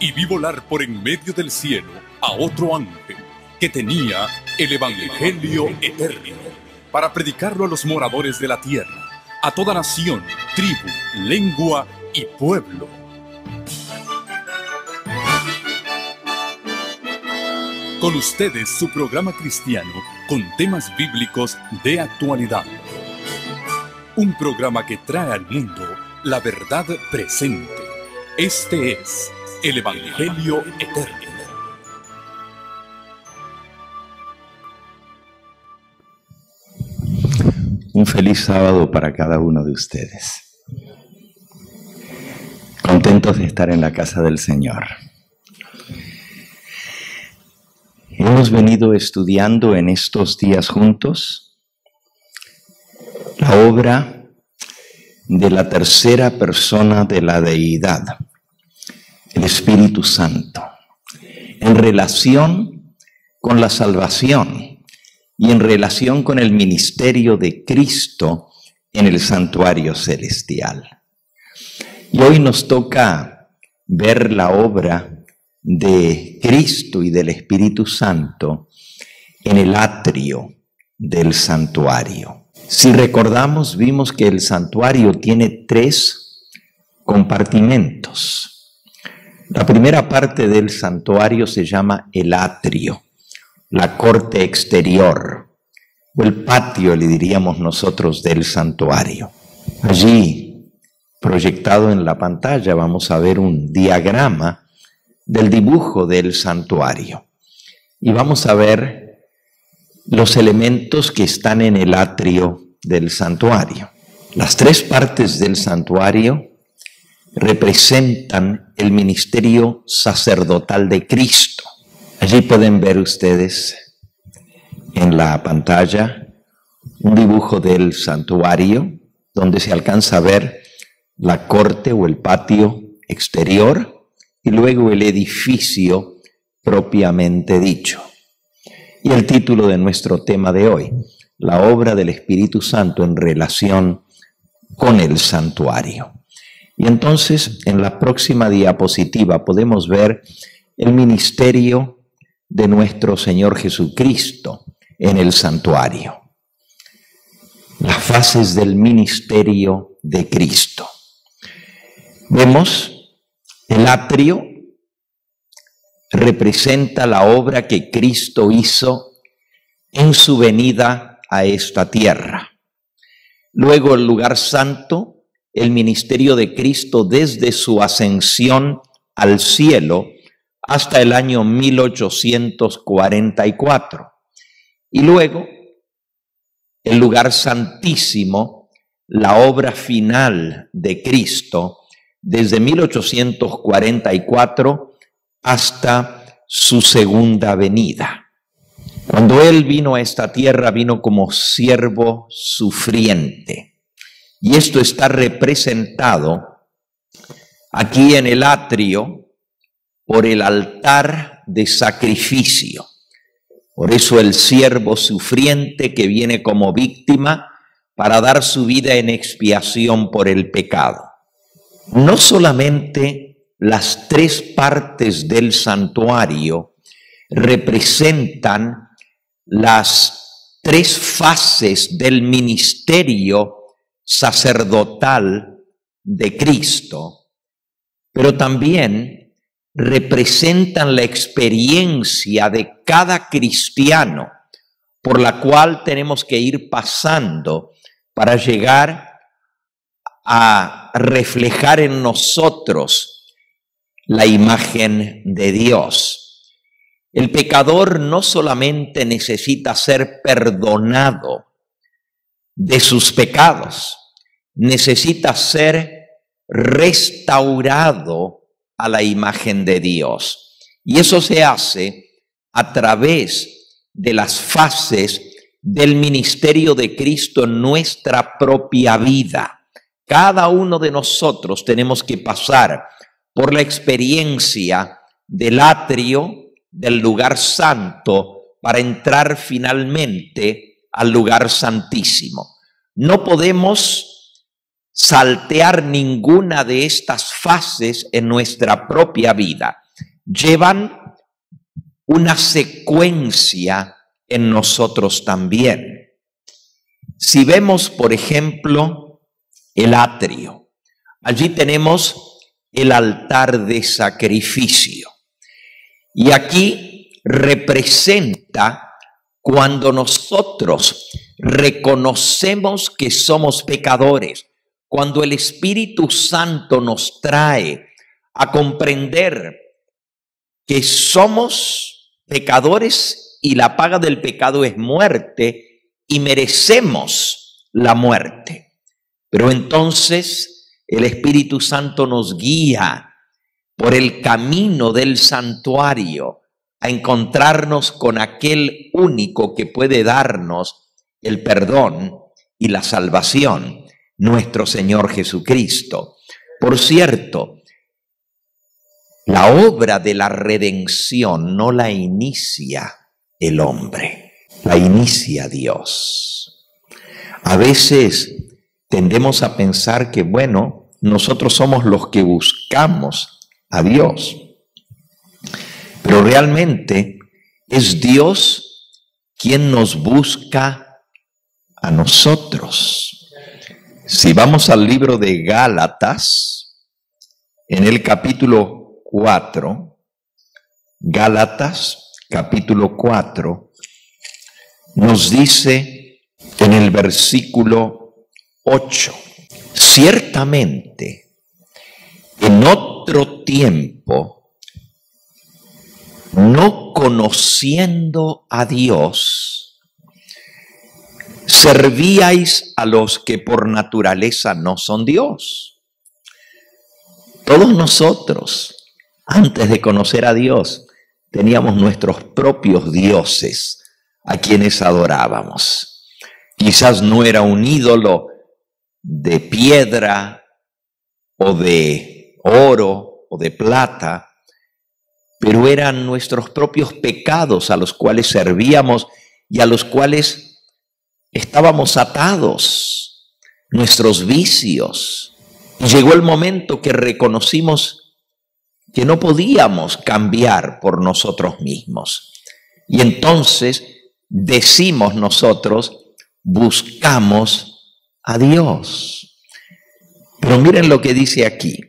y vi volar por en medio del cielo a otro ángel que tenía el Evangelio eterno para predicarlo a los moradores de la tierra, a toda nación, tribu, lengua y pueblo. Con ustedes su programa cristiano con temas bíblicos de actualidad. Un programa que trae al mundo la verdad presente. Este es el Evangelio eterno. Un feliz sábado para cada uno de ustedes. Contentos de estar en la casa del Señor. Hemos venido estudiando en estos días juntos la obra de la tercera persona de la deidad, el Espíritu Santo, en relación con la salvación y en relación con el ministerio de Cristo en el santuario celestial. Y hoy nos toca ver la obra de Cristo y del Espíritu Santo en el atrio del santuario. Si recordamos, vimos que el santuario tiene 3 compartimentos. La primera parte del santuario se llama el atrio, la corte exterior, o el patio, le diríamos nosotros, del santuario. Allí, proyectado en la pantalla, vamos a ver un diagrama del dibujo del santuario. Y vamos a ver los elementos que están en el atrio del santuario. Las 3 partes del santuario representan el ministerio sacerdotal de Cristo. Allí pueden ver ustedes en la pantalla un dibujo del santuario donde se alcanza a ver la corte o el patio exterior y luego el edificio propiamente dicho. Y el título de nuestro tema de hoy, la obra del Espíritu Santo en relación con el santuario. Y entonces, en la próxima diapositiva podemos ver el ministerio de nuestro Señor Jesucristo en el santuario. Las fases del ministerio de Cristo. Vemos el atrio representa la obra que Cristo hizo en su venida a esta tierra. Luego el lugar santo, el ministerio de Cristo desde su ascensión al cielo hasta el año 1844. Y luego el lugar santísimo, la obra final de Cristo desde 1844 hasta su segunda venida. Cuando Él vino a esta tierra, vino como siervo sufriente. Y esto está representado aquí en el atrio por el altar de sacrificio. Por eso el siervo sufriente que viene como víctima para dar su vida en expiación por el pecado. No solamente las 3 partes del santuario representan las 3 fases del ministerio sacerdotal de Cristo, pero también representan la experiencia de cada cristiano por la cual tenemos que ir pasando para llegar a reflejar en nosotros la imagen de Dios. El pecador no solamente necesita ser perdonado de sus pecados, necesita ser restaurado a la imagen de Dios. Y eso se hace a través de las fases del ministerio de Cristo en nuestra propia vida. Cada uno de nosotros tenemos que pasar por la experiencia del atrio, del lugar santo, para entrar finalmente al lugar santísimo. No podemos saltear ninguna de estas fases en nuestra propia vida. llevan una secuencia en nosotros también. Si vemos, por ejemplo, el atrio, allí tenemos el altar de sacrificio. Y aquí representa cuando nosotros reconocemos que somos pecadores, cuando el Espíritu Santo nos trae a comprender que somos pecadores y la paga del pecado es muerte y merecemos la muerte. Pero entonces el Espíritu Santo nos guía por el camino del santuario a encontrarnos con aquel único que puede darnos el perdón y la salvación, nuestro Señor Jesucristo. Por cierto, la obra de la redención no la inicia el hombre, la inicia Dios. A veces tendemos a pensar que, bueno, nosotros somos los que buscamos a Dios, pero realmente es Dios quien nos busca a nosotros. Si vamos al libro de Gálatas, en el capítulo 4, Gálatas capítulo 4, nos dice en el versículo 8, ciertamente en otro tiempo, no conociendo a Dios, servíais a los que por naturaleza no son Dios. Todos nosotros, antes de conocer a Dios, teníamos nuestros propios dioses a quienes adorábamos. Quizás no era un ídolo de piedra o de oro o de plata, pero eran nuestros propios pecados a los cuales servíamos y a los cuales estábamos atados, nuestros vicios. Y llegó el momento que reconocimos que no podíamos cambiar por nosotros mismos. Y entonces decimos nosotros, buscamos a Dios. Pero miren lo que dice aquí.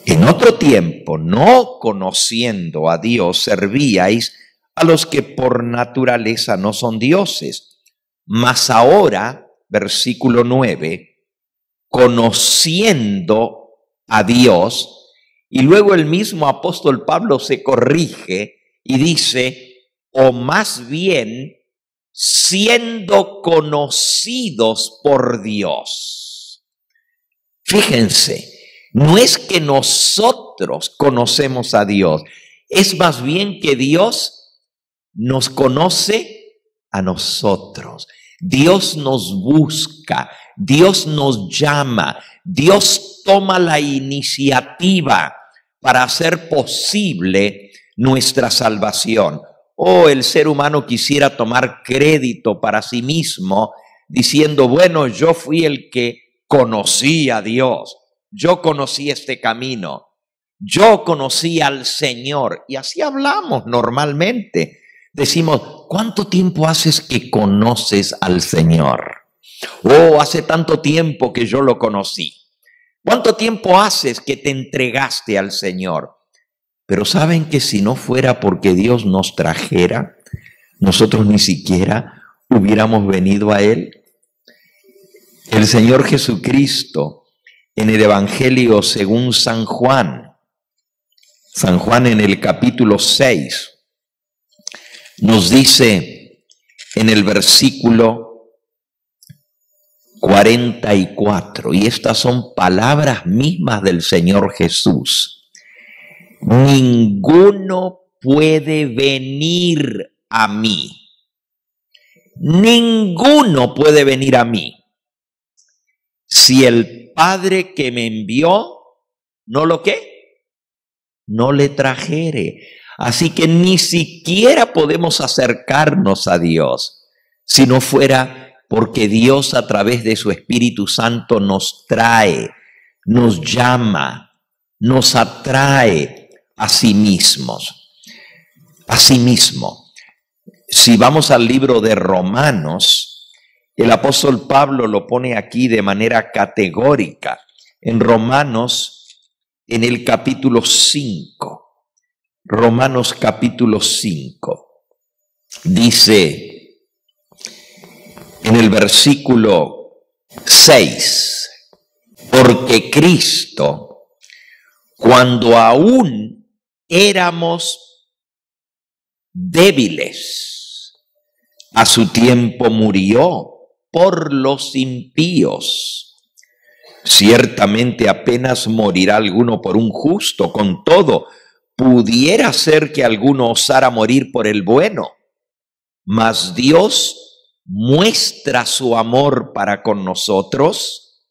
En otro tiempo, no conociendo a Dios, servíais a los que por naturaleza no son dioses. Mas ahora, versículo 9, conociendo a Dios, y luego el mismo apóstol Pablo se corrige y dice, o más bien, siendo conocidos por Dios. Fíjense, no es que nosotros conocemos a Dios, es más bien que Dios nos conoce a nosotros. Dios nos busca, Dios nos llama, Dios toma la iniciativa para hacer posible nuestra salvación. El ser humano quisiera tomar crédito para sí mismo, diciendo, bueno, yo fui el que conocí a Dios. Yo conocí este camino, yo conocí al Señor. Y así hablamos normalmente. Decimos, ¿cuánto tiempo haces que conoces al Señor? Hace tanto tiempo que yo lo conocí. ¿Cuánto tiempo haces que te entregaste al Señor? Pero ¿saben que si no fuera porque Dios nos trajera, nosotros ni siquiera hubiéramos venido a Él? El Señor Jesucristo, en el Evangelio según San Juan en el capítulo 6, nos dice en el versículo 44, y estas son palabras mismas del Señor Jesús: ninguno puede venir a mí. Ninguno puede venir a mí si el Padre que me envió, ¿no lo qué? No le trajere. Así que ni siquiera podemos acercarnos a Dios si no fuera porque Dios a través de su Espíritu Santo nos trae, nos llama, nos atrae a sí mismos. A sí mismo. Si vamos al libro de Romanos, el apóstol Pablo lo pone aquí de manera categórica. En Romanos, en el capítulo 5. Romanos capítulo 5. Dice en el versículo 6, porque Cristo, cuando aún éramos débiles, a su tiempo murió por los impíos. Ciertamente apenas morirá alguno por un justo, con todo, pudiera ser que alguno osara morir por el bueno. Mas Dios muestra su amor para con nosotros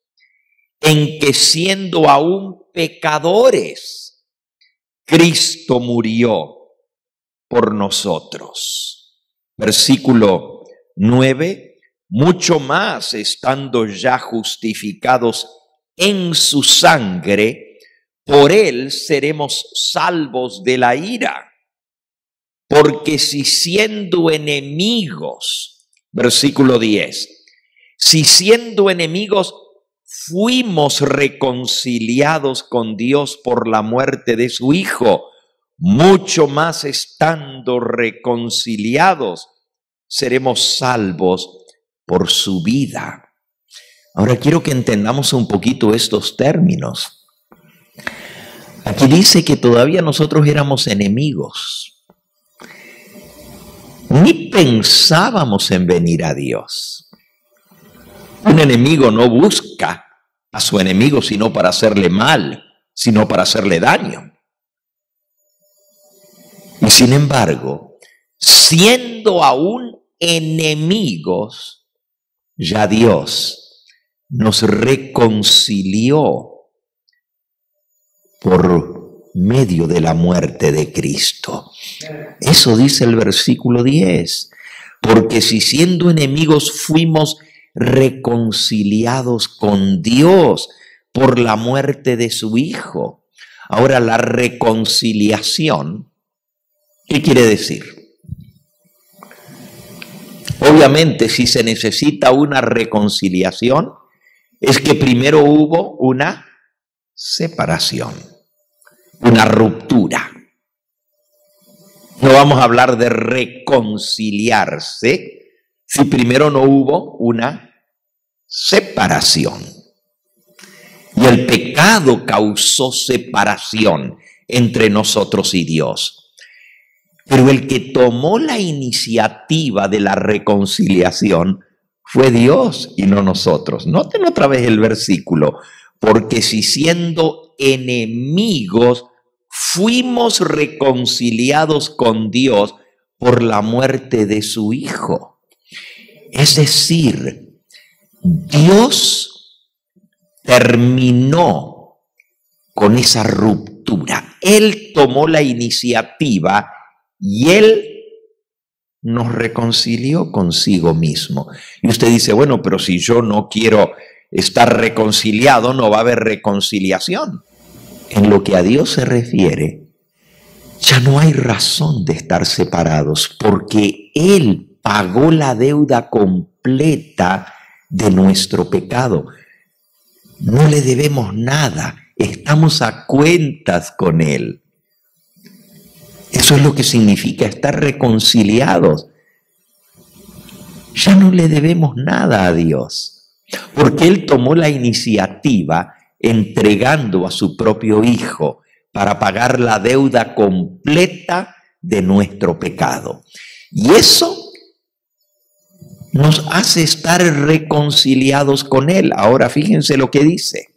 en que siendo aún pecadores, Cristo murió por nosotros. Versículo 9, mucho más estando ya justificados en su sangre, por él seremos salvos de la ira. Porque si siendo enemigos, versículo 10, si siendo enemigos fuimos reconciliados con Dios por la muerte de su Hijo, mucho más estando reconciliados, seremos salvos por su vida. Ahora quiero que entendamos un poquito estos términos. Aquí dice que todavía nosotros éramos enemigos. Ni pensábamos en venir a Dios. Un enemigo no busca a su enemigo sino para hacerle mal, sino para hacerle daño. Y sin embargo, siendo aún enemigos, ya Dios nos reconcilió por medio de la muerte de Cristo. Eso dice el versículo 10. Porque si siendo enemigos fuimos reconciliados con Dios por la muerte de su Hijo. Ahora, la reconciliación, ¿qué quiere decir? Obviamente, si se necesita una reconciliación, es que primero hubo una separación, una ruptura. No vamos a hablar de reconciliarse si primero no hubo una separación. Y el pecado causó separación entre nosotros y Dios. Pero el que tomó la iniciativa de la reconciliación fue Dios y no nosotros. Noten otra vez el versículo. Porque si siendo enemigos fuimos reconciliados con Dios por la muerte de su Hijo. Es decir, Dios terminó con esa ruptura. Él tomó la iniciativa y Él nos reconcilió consigo mismo. Y usted dice, bueno, pero si yo no quiero estar reconciliado, no va a haber reconciliación. En lo que a Dios se refiere, ya no hay razón de estar separados, porque Él pagó la deuda completa de nuestro pecado. No le debemos nada, estamos a cuentas con Él. Eso es lo que significa estar reconciliados. Ya no le debemos nada a Dios, porque Él tomó la iniciativa entregando a su propio Hijo para pagar la deuda completa de nuestro pecado. Y eso nos hace estar reconciliados con Él. Ahora fíjense lo que dice.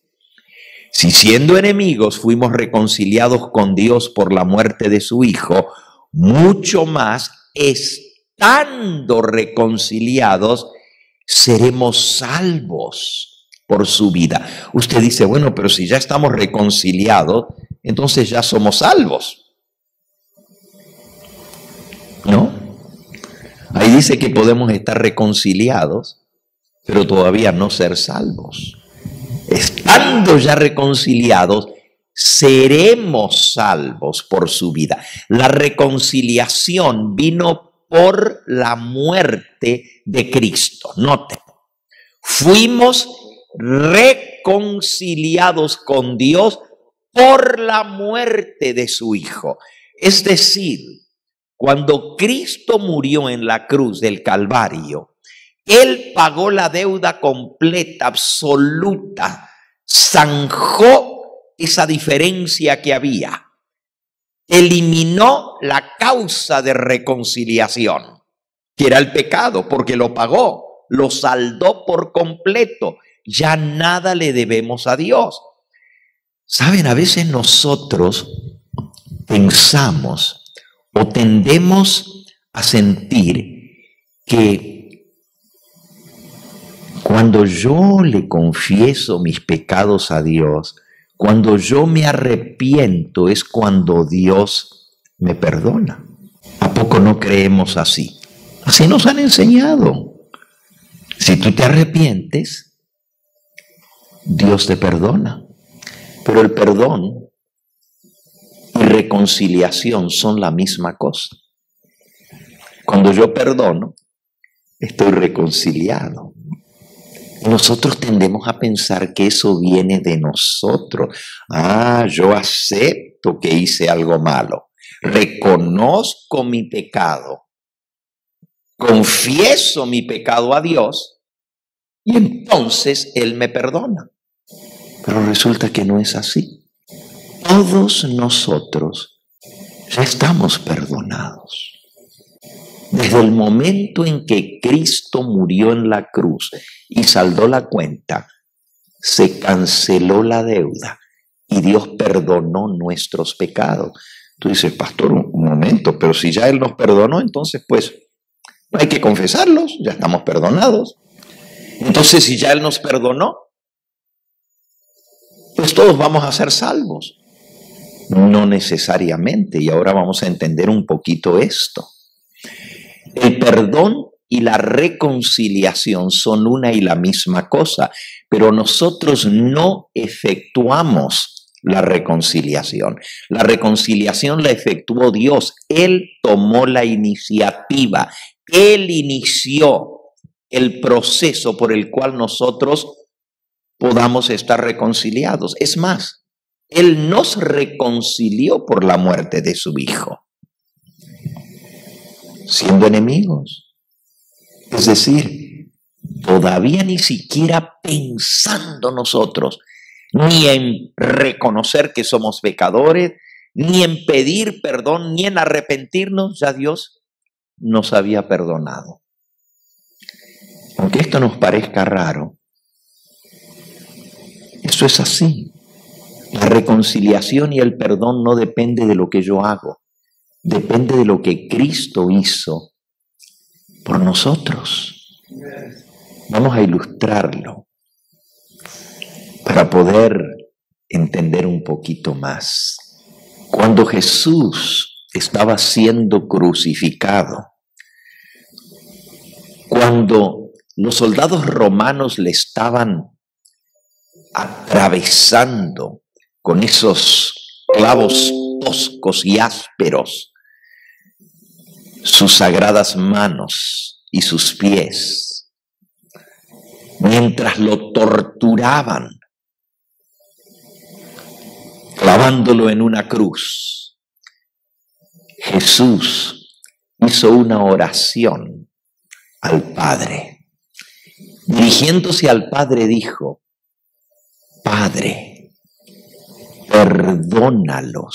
Si siendo enemigos fuimos reconciliados con Dios por la muerte de su Hijo, mucho más estando reconciliados seremos salvos por su vida. Usted dice, bueno, pero si ya estamos reconciliados, entonces ya somos salvos. ¿No? Ahí dice que podemos estar reconciliados, pero todavía no ser salvos. Estando ya reconciliados, seremos salvos por su vida. La reconciliación vino por la muerte de Cristo. Noten, fuimos reconciliados con Dios por la muerte de su Hijo. Es decir, cuando Cristo murió en la cruz del Calvario, Él pagó la deuda completa, absoluta, zanjó esa diferencia que había, eliminó la causa de reconciliación, que era el pecado, porque lo pagó, lo saldó por completo. Ya nada le debemos a Dios. Saben, a veces nosotros pensamos o tendemos a sentir que cuando yo le confieso mis pecados a Dios, cuando yo me arrepiento, es cuando Dios me perdona. ¿A poco no creemos así? Así nos han enseñado. Si tú te arrepientes, Dios te perdona. Pero el perdón y reconciliación son la misma cosa. Cuando yo perdono, estoy reconciliado. Nosotros tendemos a pensar que eso viene de nosotros. Yo acepto que hice algo malo. Reconozco mi pecado. Confieso mi pecado a Dios y entonces Él me perdona. Pero resulta que no es así. Todos nosotros ya estamos perdonados. Desde el momento en que Cristo murió en la cruz y saldó la cuenta, se canceló la deuda y Dios perdonó nuestros pecados. Tú dices, pastor, un momento, pero si ya Él nos perdonó, entonces pues no hay que confesarlos, ya estamos perdonados. Entonces, si ya Él nos perdonó, pues todos vamos a ser salvos. No necesariamente, y ahora vamos a entender un poquito esto. El perdón y la reconciliación son una y la misma cosa, pero nosotros no efectuamos la reconciliación. La reconciliación la efectuó Dios. Él tomó la iniciativa. Él inició el proceso por el cual nosotros podamos estar reconciliados. Es más, Él nos reconcilió por la muerte de su Hijo, siendo enemigos. Es decir, todavía ni siquiera pensando nosotros, ni en reconocer que somos pecadores, ni en pedir perdón, ni en arrepentirnos, ya Dios nos había perdonado. Aunque esto nos parezca raro, eso es así. La reconciliación y el perdón no depende de lo que yo hago. Depende de lo que Cristo hizo por nosotros. Vamos a ilustrarlo para poder entender un poquito más. Cuando Jesús estaba siendo crucificado, cuando los soldados romanos le estaban atravesando con esos clavos toscos y ásperos sus sagradas manos y sus pies, mientras lo torturaban, clavándolo en una cruz, Jesús hizo una oración al Padre. Dirigiéndose al Padre dijo: Padre, perdónalos,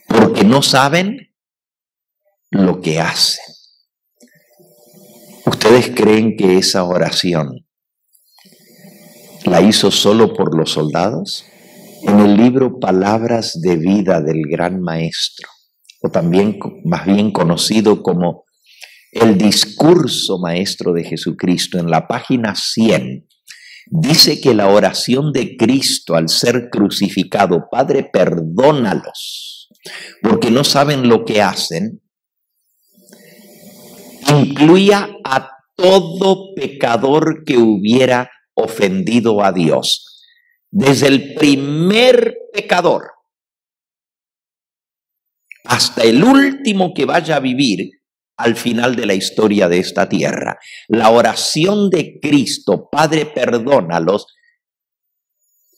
porque no saben lo que hacen. ¿Ustedes creen que esa oración la hizo solo por los soldados? En el libro Palabras de Vida del Gran Maestro, o también más bien conocido como el Discurso Maestro de Jesucristo, en la página 100, dice que la oración de Cristo al ser crucificado, Padre, perdónalos, porque no saben lo que hacen, incluía a todo pecador que hubiera ofendido a Dios. desde el primer pecador hasta el último que vaya a vivir al final de la historia de esta tierra. La oración de Cristo, Padre, perdónalos,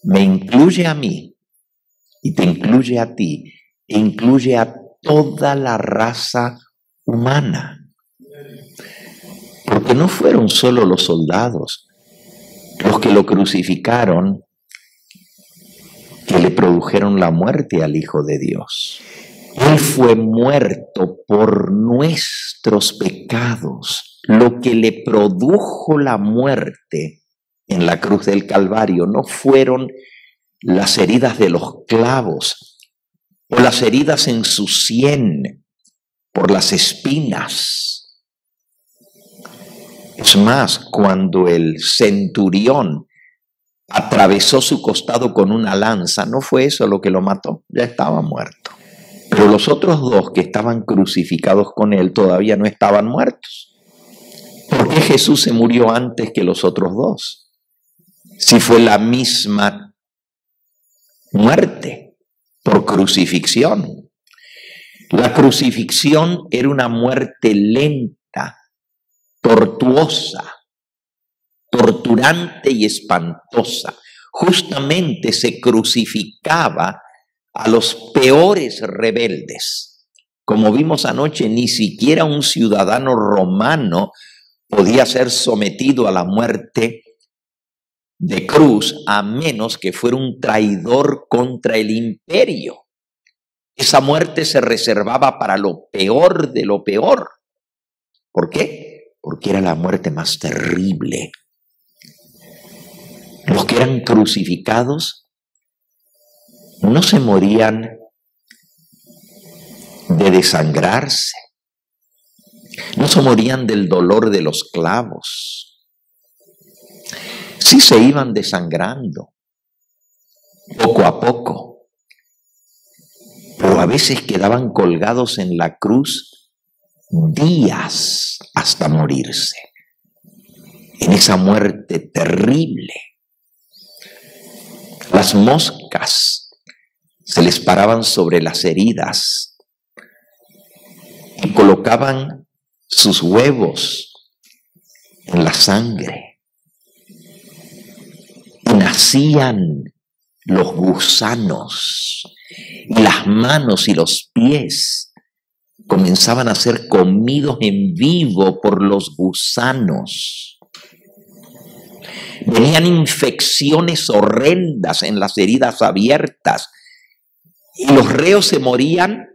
me incluye a mí y te incluye a ti, e incluye a toda la raza humana. Porque no fueron solo los soldados los que lo crucificaron, que le produjeron la muerte al Hijo de Dios. Él fue muerto por nuestros pecados. Lo que le produjo la muerte en la cruz del Calvario no fueron las heridas de los clavos o las heridas en su sien por las espinas. Es más, cuando el centurión atravesó su costado con una lanza, no fue eso lo que lo mató, ya estaba muerto. Pero los otros dos que estaban crucificados con él todavía no estaban muertos. ¿Por qué Jesús se murió antes que los otros dos? Si fue la misma muerte por crucifixión. La crucifixión era una muerte lenta, tortuosa, torturante y espantosa. Justamente se crucificaba a los peores rebeldes. Como vimos anoche, ni siquiera un ciudadano romano podía ser sometido a la muerte de cruz a menos que fuera un traidor contra el imperio. Esa muerte se reservaba para lo peor de lo peor. ¿Por qué? Porque era la muerte más terrible. Los que eran crucificados no se morían de desangrarse, no se morían del dolor de los clavos. Sí se iban desangrando, poco a poco, pero a veces quedaban colgados en la cruz días hasta morirse, en esa muerte terrible. Las moscas se les paraban sobre las heridas y colocaban sus huevos en la sangre. Y nacían los gusanos y las manos y los pies comenzaban a ser comidos en vivo por los gusanos. Venían infecciones horrendas en las heridas abiertas. Y los reos se morían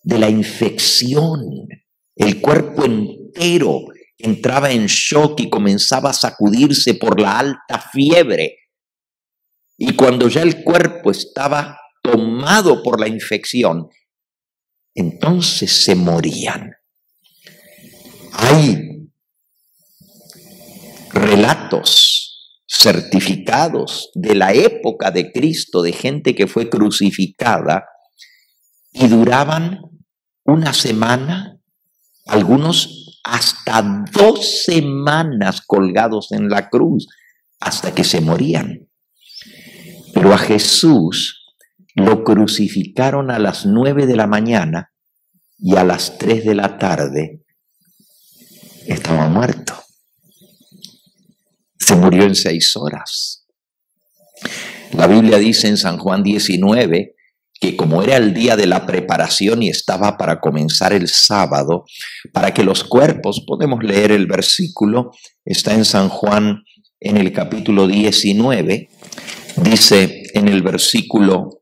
de la infección. El cuerpo entero entraba en shock y comenzaba a sacudirse por la alta fiebre. Y cuando ya el cuerpo estaba tomado por la infección, entonces se morían. Hay relatos certificados de la época de Cristo, de gente que fue crucificada y duraban una semana, algunos hasta 2 semanas colgados en la cruz, hasta que se morían. Pero a Jesús lo crucificaron a las 9 de la mañana y a las 3 de la tarde estaba muerto. Se murió en 6 horas. La Biblia dice en San Juan 19 que como era el día de la preparación y estaba para comenzar el sábado, para que los cuerpos, podemos leer el versículo, está en San Juan en el capítulo 19, dice en el versículo,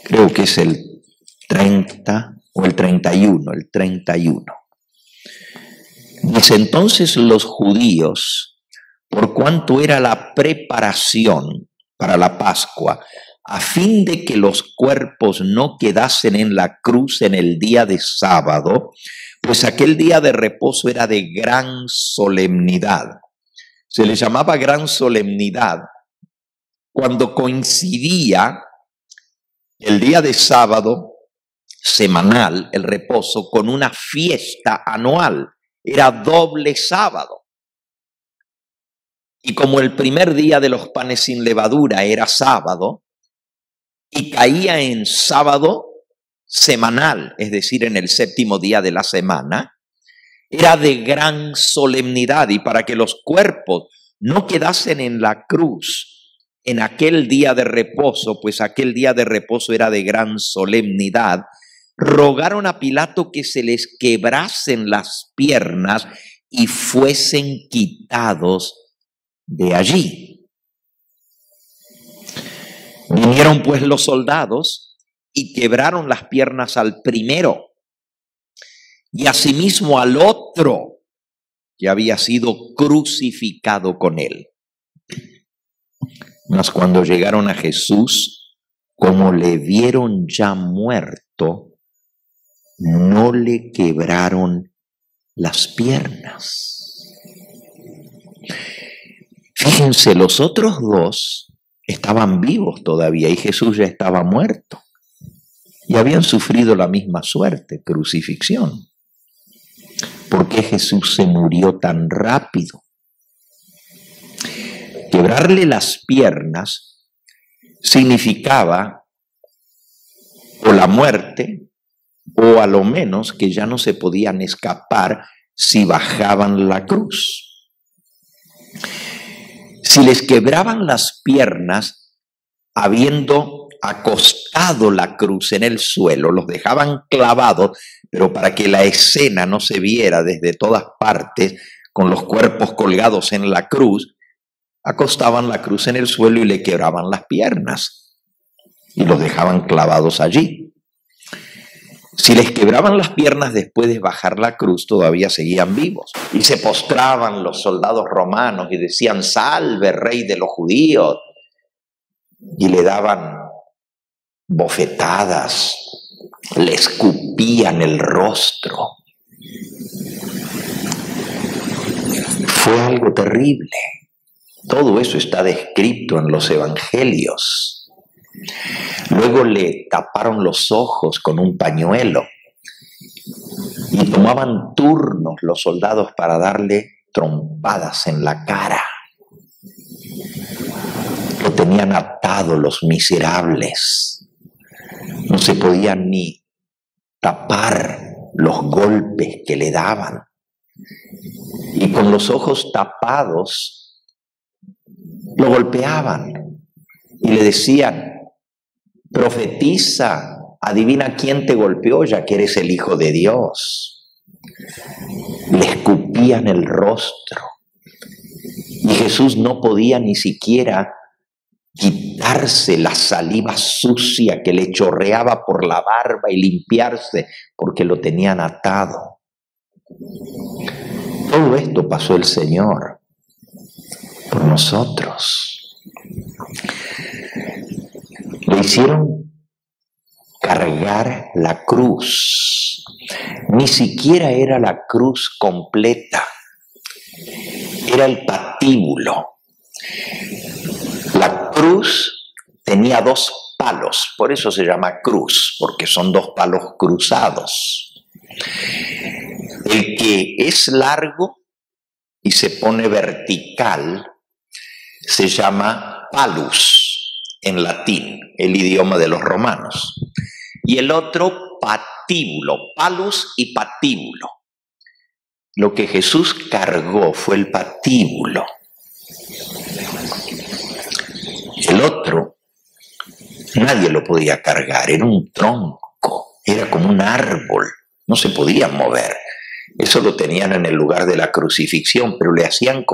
creo que es el 30 o el 31, el 31. Dice, entonces los judíos, por cuanto era la preparación para la Pascua, a fin de que los cuerpos no quedasen en la cruz en el día de sábado, pues aquel día de reposo era de gran solemnidad. Se le llamaba gran solemnidad cuando coincidía el día de sábado semanal, el reposo, con una fiesta anual. Era doble sábado. Y como el primer día de los panes sin levadura era sábado, y caía en sábado semanal, es decir, en el séptimo día de la semana, era de gran solemnidad, y para que los cuerpos no quedasen en la cruz en aquel día de reposo, pues aquel día de reposo era de gran solemnidad, rogaron a Pilato que se les quebrasen las piernas y fuesen quitados de allí. Vinieron pues los soldados y quebraron las piernas al primero y asimismo al otro que había sido crucificado con él. Mas cuando llegaron a Jesús, como le vieron ya muerto, no le quebraron las piernas. Fíjense, los otros dos estaban vivos todavía y Jesús ya estaba muerto. Y habían sufrido la misma suerte, crucifixión. ¿Por qué Jesús se murió tan rápido? Quebrarle las piernas significaba o la muerte o a lo menos que ya no se podían escapar si bajaban la cruz. Si les quebraban las piernas habiendo acostado la cruz en el suelo, los dejaban clavados, pero para que la escena no se viera desde todas partes, con los cuerpos colgados en la cruz, acostaban la cruz en el suelo y le quebraban las piernas y los dejaban clavados allí. Si les quebraban las piernas después de bajar la cruz, todavía seguían vivos. Y se postraban los soldados romanos y decían: «Salve, rey de los judíos». Y le daban bofetadas, le escupían el rostro. Fue algo terrible. Todo eso está descrito en los evangelios. Luego le taparon los ojos con un pañuelo y tomaban turnos los soldados para darle trompadas en la cara. Lo tenían atado los miserables. No se podían ni tapar los golpes que le daban. Y con los ojos tapados lo golpeaban y le decían: «Profetiza, adivina quién te golpeó, ya que eres el Hijo de Dios». Le escupían el rostro y Jesús no podía ni siquiera quitarse la saliva sucia que le chorreaba por la barba y limpiarse porque lo tenían atado. Todo esto pasó el Señor por nosotros. Le hicieron cargar la cruz. Ni siquiera era la cruz completa. Era el patíbulo. La cruz tenía 2 palos. Por eso se llama cruz, porque son 2 palos cruzados. El que es largo y se pone vertical se llama palus en latín, el idioma de los romanos. Y el otro, patíbulo, palus y patíbulo. Lo que Jesús cargó fue el patíbulo. El otro, nadie lo podía cargar, era un tronco, era como un árbol, no se podía mover. Eso lo tenían en el lugar de la crucifixión, pero le hacían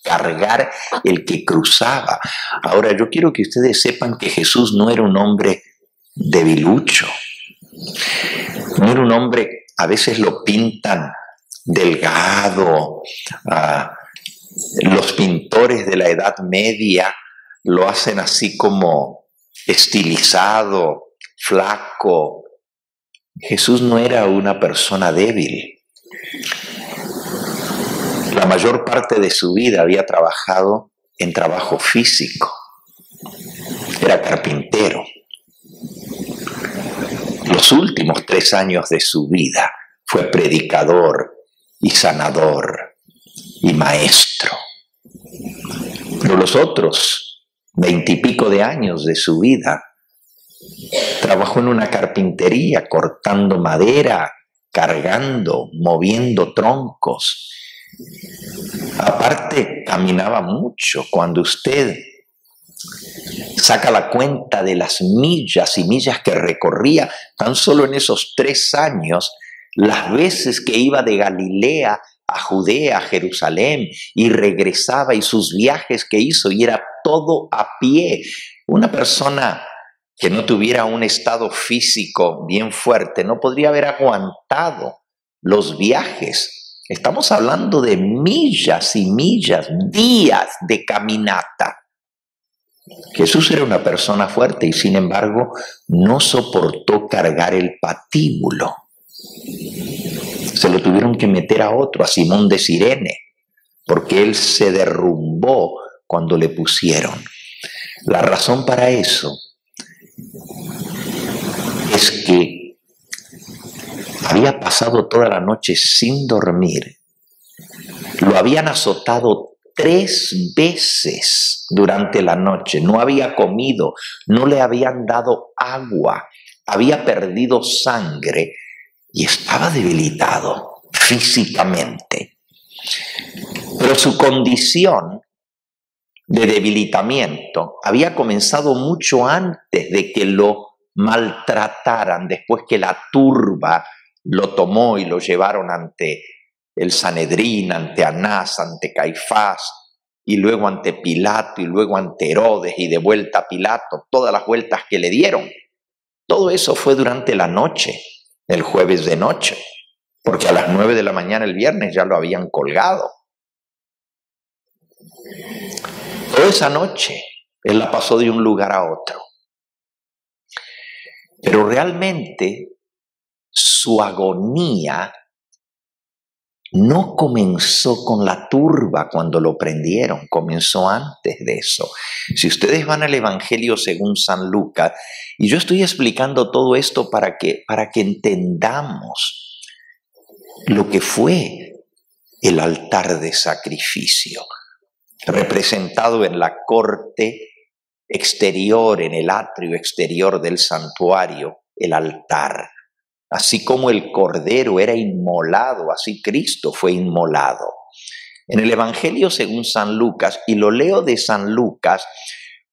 cargar el que cruzaba. Ahora, yo quiero que ustedes sepan que Jesús no era un hombre debilucho. No era un hombre, a veces lo pintan delgado. Los pintores de la Edad Media lo hacen así como estilizado, flaco. Jesús no era una persona débil. La mayor parte de su vida había trabajado en trabajo físico. Era carpintero. Los últimos 3 años de su vida fue predicador y sanador y maestro. Pero los otros 20 y pico de años de su vida trabajó en una carpintería, cortando madera, cargando, moviendo troncos. Aparte, caminaba mucho. Cuando usted saca la cuenta de las millas y millas que recorría, tan solo en esos 3 años, las veces que iba de Galilea a Judea, a Jerusalén, y regresaba, y sus viajes que hizo, y era todo a pie. Una persona que no tuviera un estado físico bien fuerte no podría haber aguantado los viajes. Estamos hablando de millas y millas, días de caminata. Jesús era una persona fuerte y sin embargo no soportó cargar el patíbulo. Se lo tuvieron que meter a otro, a Simón de Cirene, porque él se derrumbó cuando le pusieron. La razón para eso es que había pasado toda la noche sin dormir. Lo habían azotado 3 veces durante la noche. No había comido, no le habían dado agua, había perdido sangre y estaba debilitado físicamente. Pero su condición de debilitamiento había comenzado mucho antes de que lo maltrataran, después que la turba lo tomó y lo llevaron ante el Sanedrín, ante Anás, ante Caifás, y luego ante Pilato, y luego ante Herodes, y de vuelta a Pilato, todas las vueltas que le dieron. Todo eso fue durante la noche, el jueves de noche, porque a las 9 de la mañana el viernes ya lo habían colgado. Toda esa noche él la pasó de un lugar a otro. Pero realmente su agonía no comenzó con la turba cuando lo prendieron, comenzó antes de eso. Si ustedes van al Evangelio según San Lucas, y yo estoy explicando todo esto para que entendamos lo que fue el altar de sacrificio, representado en la corte exterior, en el atrio exterior del santuario, el altar. Así como el cordero era inmolado, así Cristo fue inmolado. En el Evangelio según San Lucas, y lo leo de San Lucas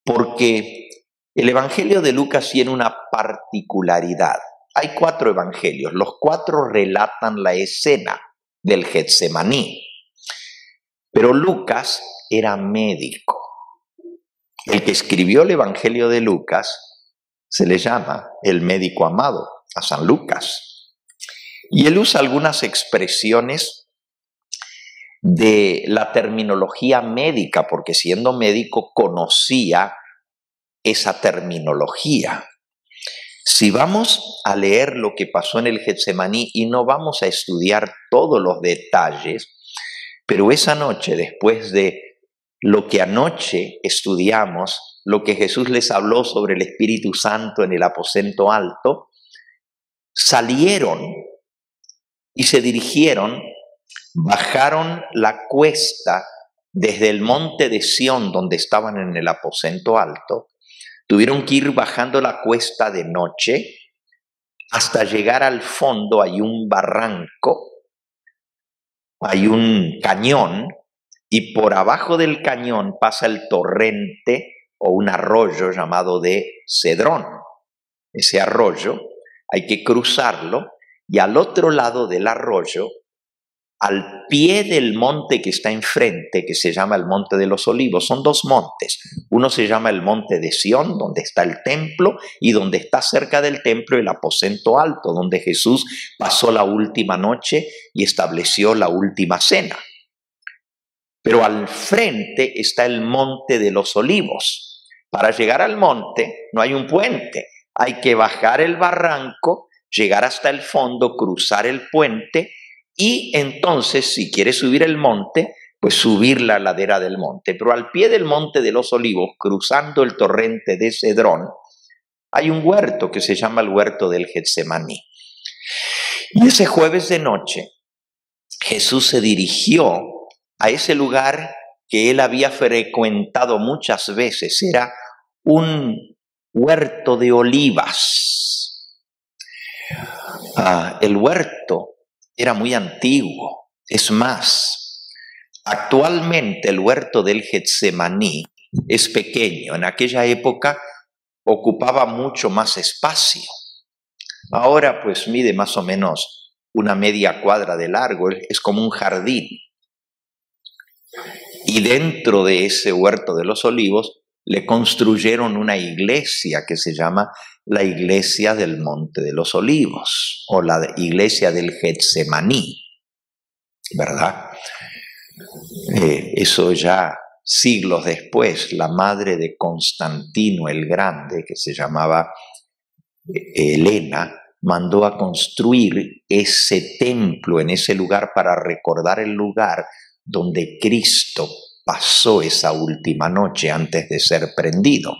porque el Evangelio de Lucas tiene una particularidad. Hay 4 evangelios, los 4 relatan la escena del Getsemaní. Pero Lucas era médico. El que escribió el Evangelio de Lucas se le llama el médico amado, a San Lucas. Y él usa algunas expresiones de la terminología médica, porque siendo médico conocía esa terminología. Si vamos a leer lo que pasó en el Getsemaní, y no vamos a estudiar todos los detalles, pero esa noche, después de lo que anoche estudiamos, lo que Jesús les habló sobre el Espíritu Santo en el aposento alto, salieron y se dirigieron, bajaron la cuesta desde el monte de Sión, donde estaban en el aposento alto, tuvieron que ir bajando la cuesta de noche hasta llegar al fondo. Hay un barranco, hay un cañón, y por abajo del cañón pasa el torrente o un arroyo llamado de Cedrón. Ese arroyo hay que cruzarlo, y al otro lado del arroyo, al pie del monte que está enfrente, que se llama el Monte de los Olivos, son 2 montes. Uno se llama el Monte de Sión, donde está el templo, y donde está cerca del templo el aposento alto, donde Jesús pasó la última noche y estableció la última cena. Pero al frente está el Monte de los Olivos. Para llegar al monte no hay un puente, hay que bajar el barranco, llegar hasta el fondo, cruzar el puente, y entonces, si quieres subir el monte, pues subir la ladera del monte. Pero al pie del Monte de los Olivos, cruzando el torrente de Cedrón, hay un huerto que se llama el huerto del Getsemaní. Y ese jueves de noche, Jesús se dirigió a ese lugar que él había frecuentado muchas veces era un huerto de olivas. El huerto era muy antiguo. Es más, actualmente el huerto del Getsemaní es pequeño. En aquella época ocupaba mucho más espacio. Ahora pues mide más o menos una media cuadra de largo, es como un jardín. Y dentro de ese huerto de los olivos le construyeron una iglesia que se llama la iglesia del Monte de los Olivos o la iglesia del Getsemaní, ¿verdad? Eso ya siglos después, la madre de Constantino el Grande, que se llamaba Helena, mandó a construir ese templo en ese lugar para recordar el lugar donde Cristo pasó esa última noche antes de ser prendido.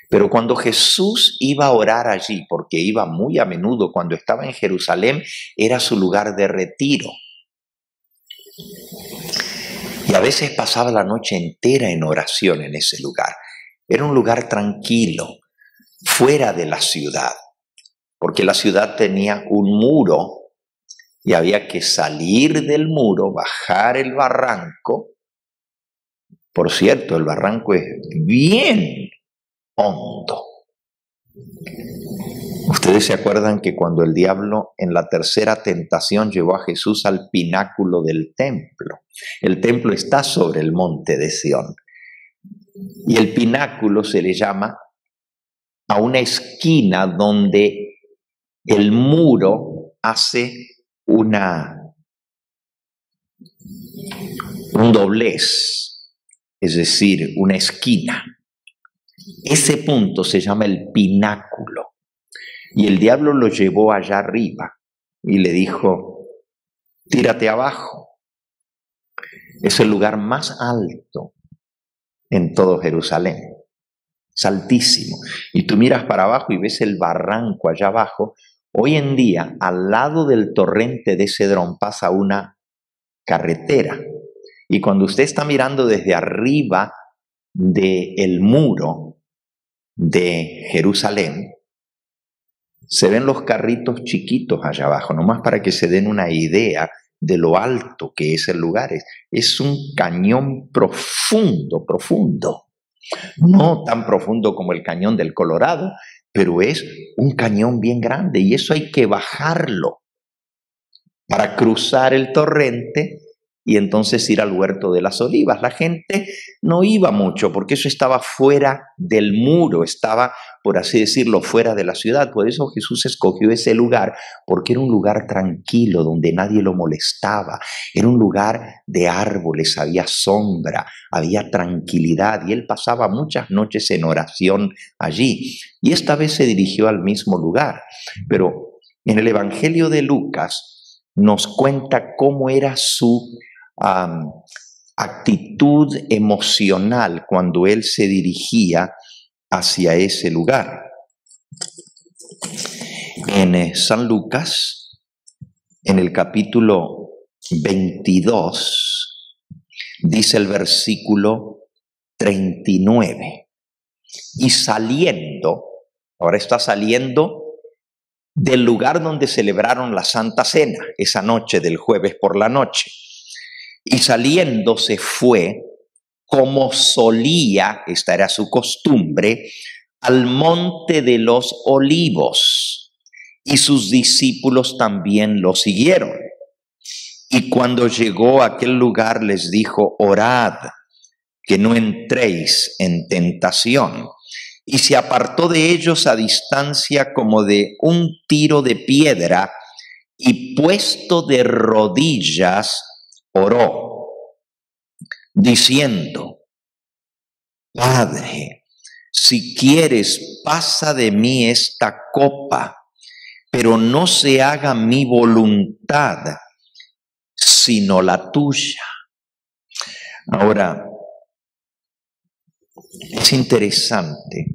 Pero cuando Jesús iba a orar allí, porque iba muy a menudo cuando estaba en Jerusalén, era su lugar de retiro. Y a veces pasaba la noche entera en oración en ese lugar. Era un lugar tranquilo, fuera de la ciudad, porque la ciudad tenía un muro y había que salir del muro, bajar el barranco. Por cierto, el barranco es bien hondo. Ustedes se acuerdan que cuando el diablo en la tercera tentación llevó a Jesús al pináculo del templo. El templo está sobre el monte de Sión. Y el pináculo se le llama a una esquina donde el muro hace un doblez, es decir, una esquina. Ese punto se llama el pináculo. Y el diablo lo llevó allá arriba y le dijo, tírate abajo. Es el lugar más alto en todo Jerusalén. Es altísimo. Y tú miras para abajo y ves el barranco allá abajo. Hoy en día, al lado del torrente de Cedrón pasa una carretera. Y cuando usted está mirando desde arriba del muro de Jerusalén, se ven los carritos chiquitos allá abajo, nomás para que se den una idea de lo alto que es el lugar. Es un cañón profundo, profundo. No tan profundo como el cañón del Colorado, pero es un cañón bien grande y eso hay que bajarlo para cruzar el torrente y entonces ir al huerto de las olivas. La gente no iba mucho porque eso estaba fuera del muro, estaba, por así decirlo, fuera de la ciudad. Por eso Jesús escogió ese lugar, porque era un lugar tranquilo, donde nadie lo molestaba. Era un lugar de árboles, había sombra, había tranquilidad y él pasaba muchas noches en oración allí. Y esta vez se dirigió al mismo lugar. Pero en el Evangelio de Lucas nos cuenta cómo era su actitud emocional cuando él se dirigía hacia ese lugar. En San Lucas, en el capítulo 22, dice el versículo 39, y saliendo, ahora está saliendo del lugar donde celebraron la Santa Cena, esa noche del jueves por la noche. Y saliendo se fue, como solía, esta era su costumbre, al monte de los olivos, y sus discípulos también lo siguieron. Y cuando llegó a aquel lugar les dijo, orad, que no entréis en tentación. Y se apartó de ellos a distancia como de un tiro de piedra, y puesto de rodillas, oró, diciendo, Padre, si quieres, pasa de mí esta copa, pero no se haga mi voluntad, sino la tuya. Ahora, es interesante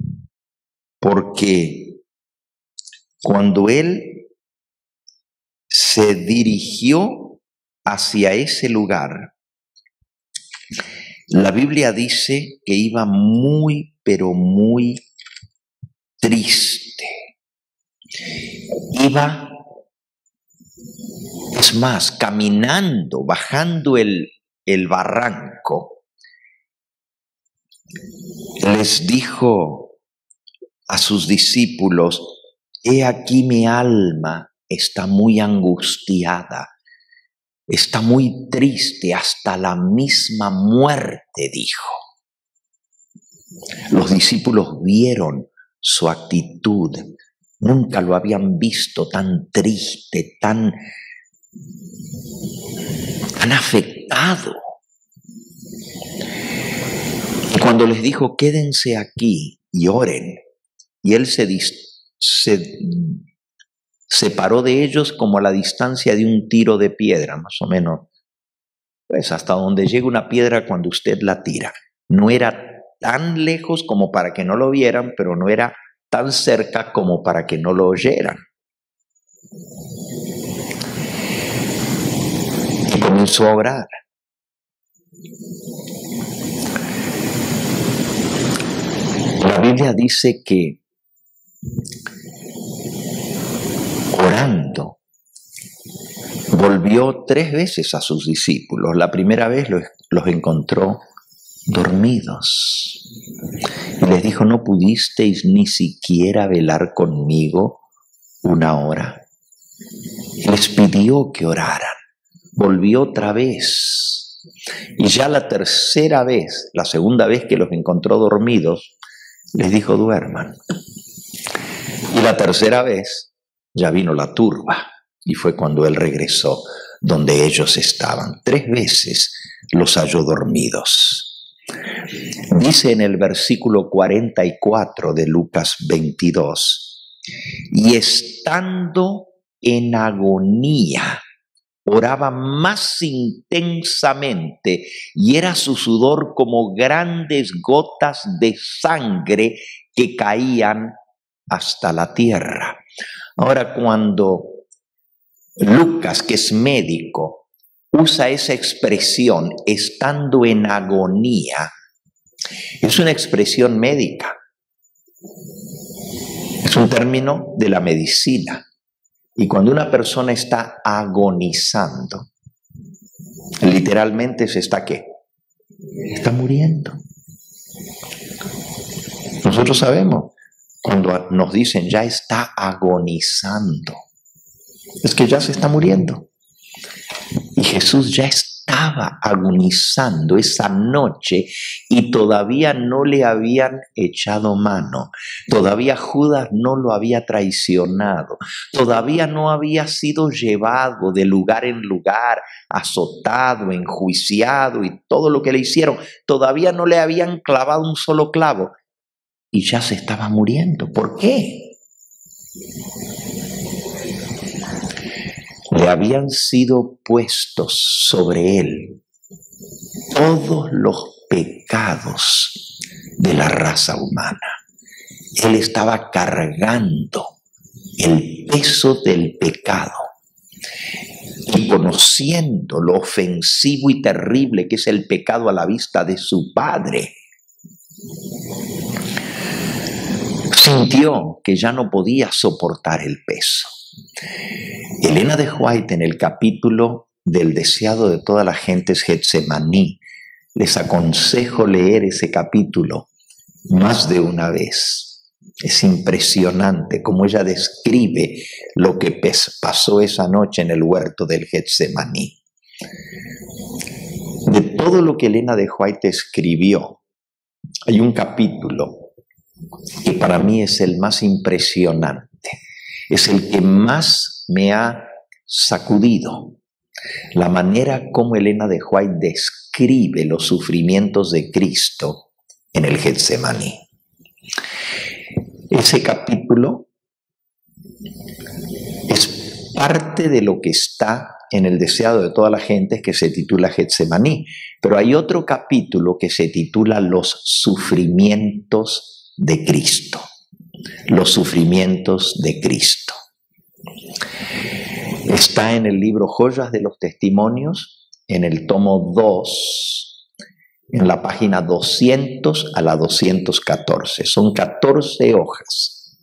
porque cuando él se dirigió hacia ese lugar, La Biblia dice que iba muy, pero muy triste. Iba, es más, caminando, bajando el barranco. Les dijo a sus discípulos: he aquí mi alma está muy angustiada, está muy triste, hasta la misma muerte, dijo. Los discípulos vieron su actitud, nunca lo habían visto tan triste, tan afectado. Y cuando les dijo: quédense aquí y oren, y él se separó de ellos como a la distancia de un tiro de piedra, más o menos, pues hasta donde llega una piedra cuando usted la tira. No era tan lejos como para que no lo vieran, pero no era tan cerca como para que no lo oyeran. Y comenzó a orar. La Biblia dice que orando volvió 3 veces a sus discípulos. La primera vez los encontró dormidos y les dijo: ¿no pudisteis ni siquiera velar conmigo 1 hora? Y les pidió que oraran. Volvió otra vez, y ya la tercera vez, la segunda vez que los encontró dormidos, les dijo: duerman. Y la tercera vez ya vino la turba, y fue cuando él regresó donde ellos estaban. 3 veces los halló dormidos. Dice en el versículo 44 de Lucas 22: y estando en agonía, oraba más intensamente, y era su sudor como grandes gotas de sangre que caían hasta la tierra. Ahora, cuando Lucas, que es médico, usa esa expresión, estando en agonía, es una expresión médica. Es un término de la medicina. Y cuando una persona está agonizando, literalmente se está ¿qué? Está muriendo. Nosotros sabemos, cuando nos dicen ya está agonizando, es que ya se está muriendo. Y Jesús ya estaba agonizando esa noche y todavía no le habían echado mano. Todavía Judas no lo había traicionado. Todavía no había sido llevado de lugar en lugar, azotado, enjuiciado y todo lo que le hicieron. Todavía no le habían clavado un solo clavo y ya se estaba muriendo. ¿Por qué? Le habían sido puestos sobre él todos los pecados de la raza humana. Él estaba cargando el peso del pecado y conociendo lo ofensivo y terrible que es el pecado a la vista de su Padre, sintió que ya no podía soportar el peso. Elena de White, en el capítulo del deseado de toda la gente es Getsemaní, les aconsejo leer ese capítulo más de una vez. Es impresionante cómo ella describe lo que pasó esa noche en el huerto del Getsemaní. De todo lo que Elena de White escribió, hay un capítulo que para mí es el más impresionante. Es el que más me ha sacudido. La manera como Elena de White describe los sufrimientos de Cristo en el Getsemaní. Ese capítulo es parte de lo que está en el deseado de toda la gente, que se titula Getsemaní. Pero hay otro capítulo que se titula Los sufrimientos de Cristo. Los sufrimientos de Cristo. Está en el libro Joyas de los Testimonios, en el tomo 2, en la página 200 a la 214. Son 14 hojas.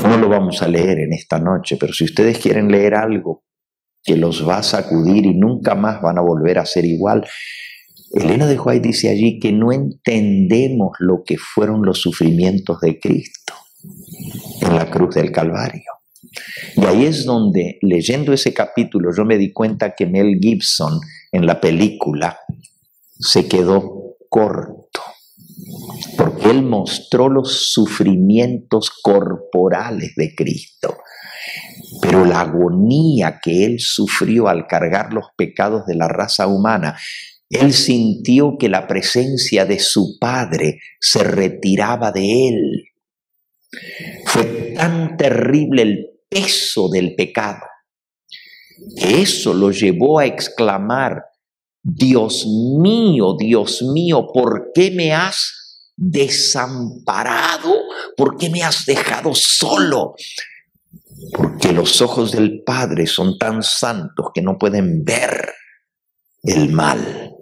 No lo vamos a leer en esta noche, pero si ustedes quieren leer algo que los va a sacudir y nunca más van a volver a ser igual, Elena de White dice allí que no entendemos lo que fueron los sufrimientos de Cristo en la cruz del Calvario. Y ahí es donde, leyendo ese capítulo, yo me di cuenta que Mel Gibson en la película se quedó corto, porque él mostró los sufrimientos corporales de Cristo, pero la agonía que él sufrió al cargar los pecados de la raza humana, él sintió que la presencia de su Padre se retiraba de él. Fue tan terrible el peso del pecado que eso lo llevó a exclamar: Dios mío, ¿por qué me has desamparado? ¿Por qué me has dejado solo? Porque los ojos del Padre son tan santos que no pueden ver el mal.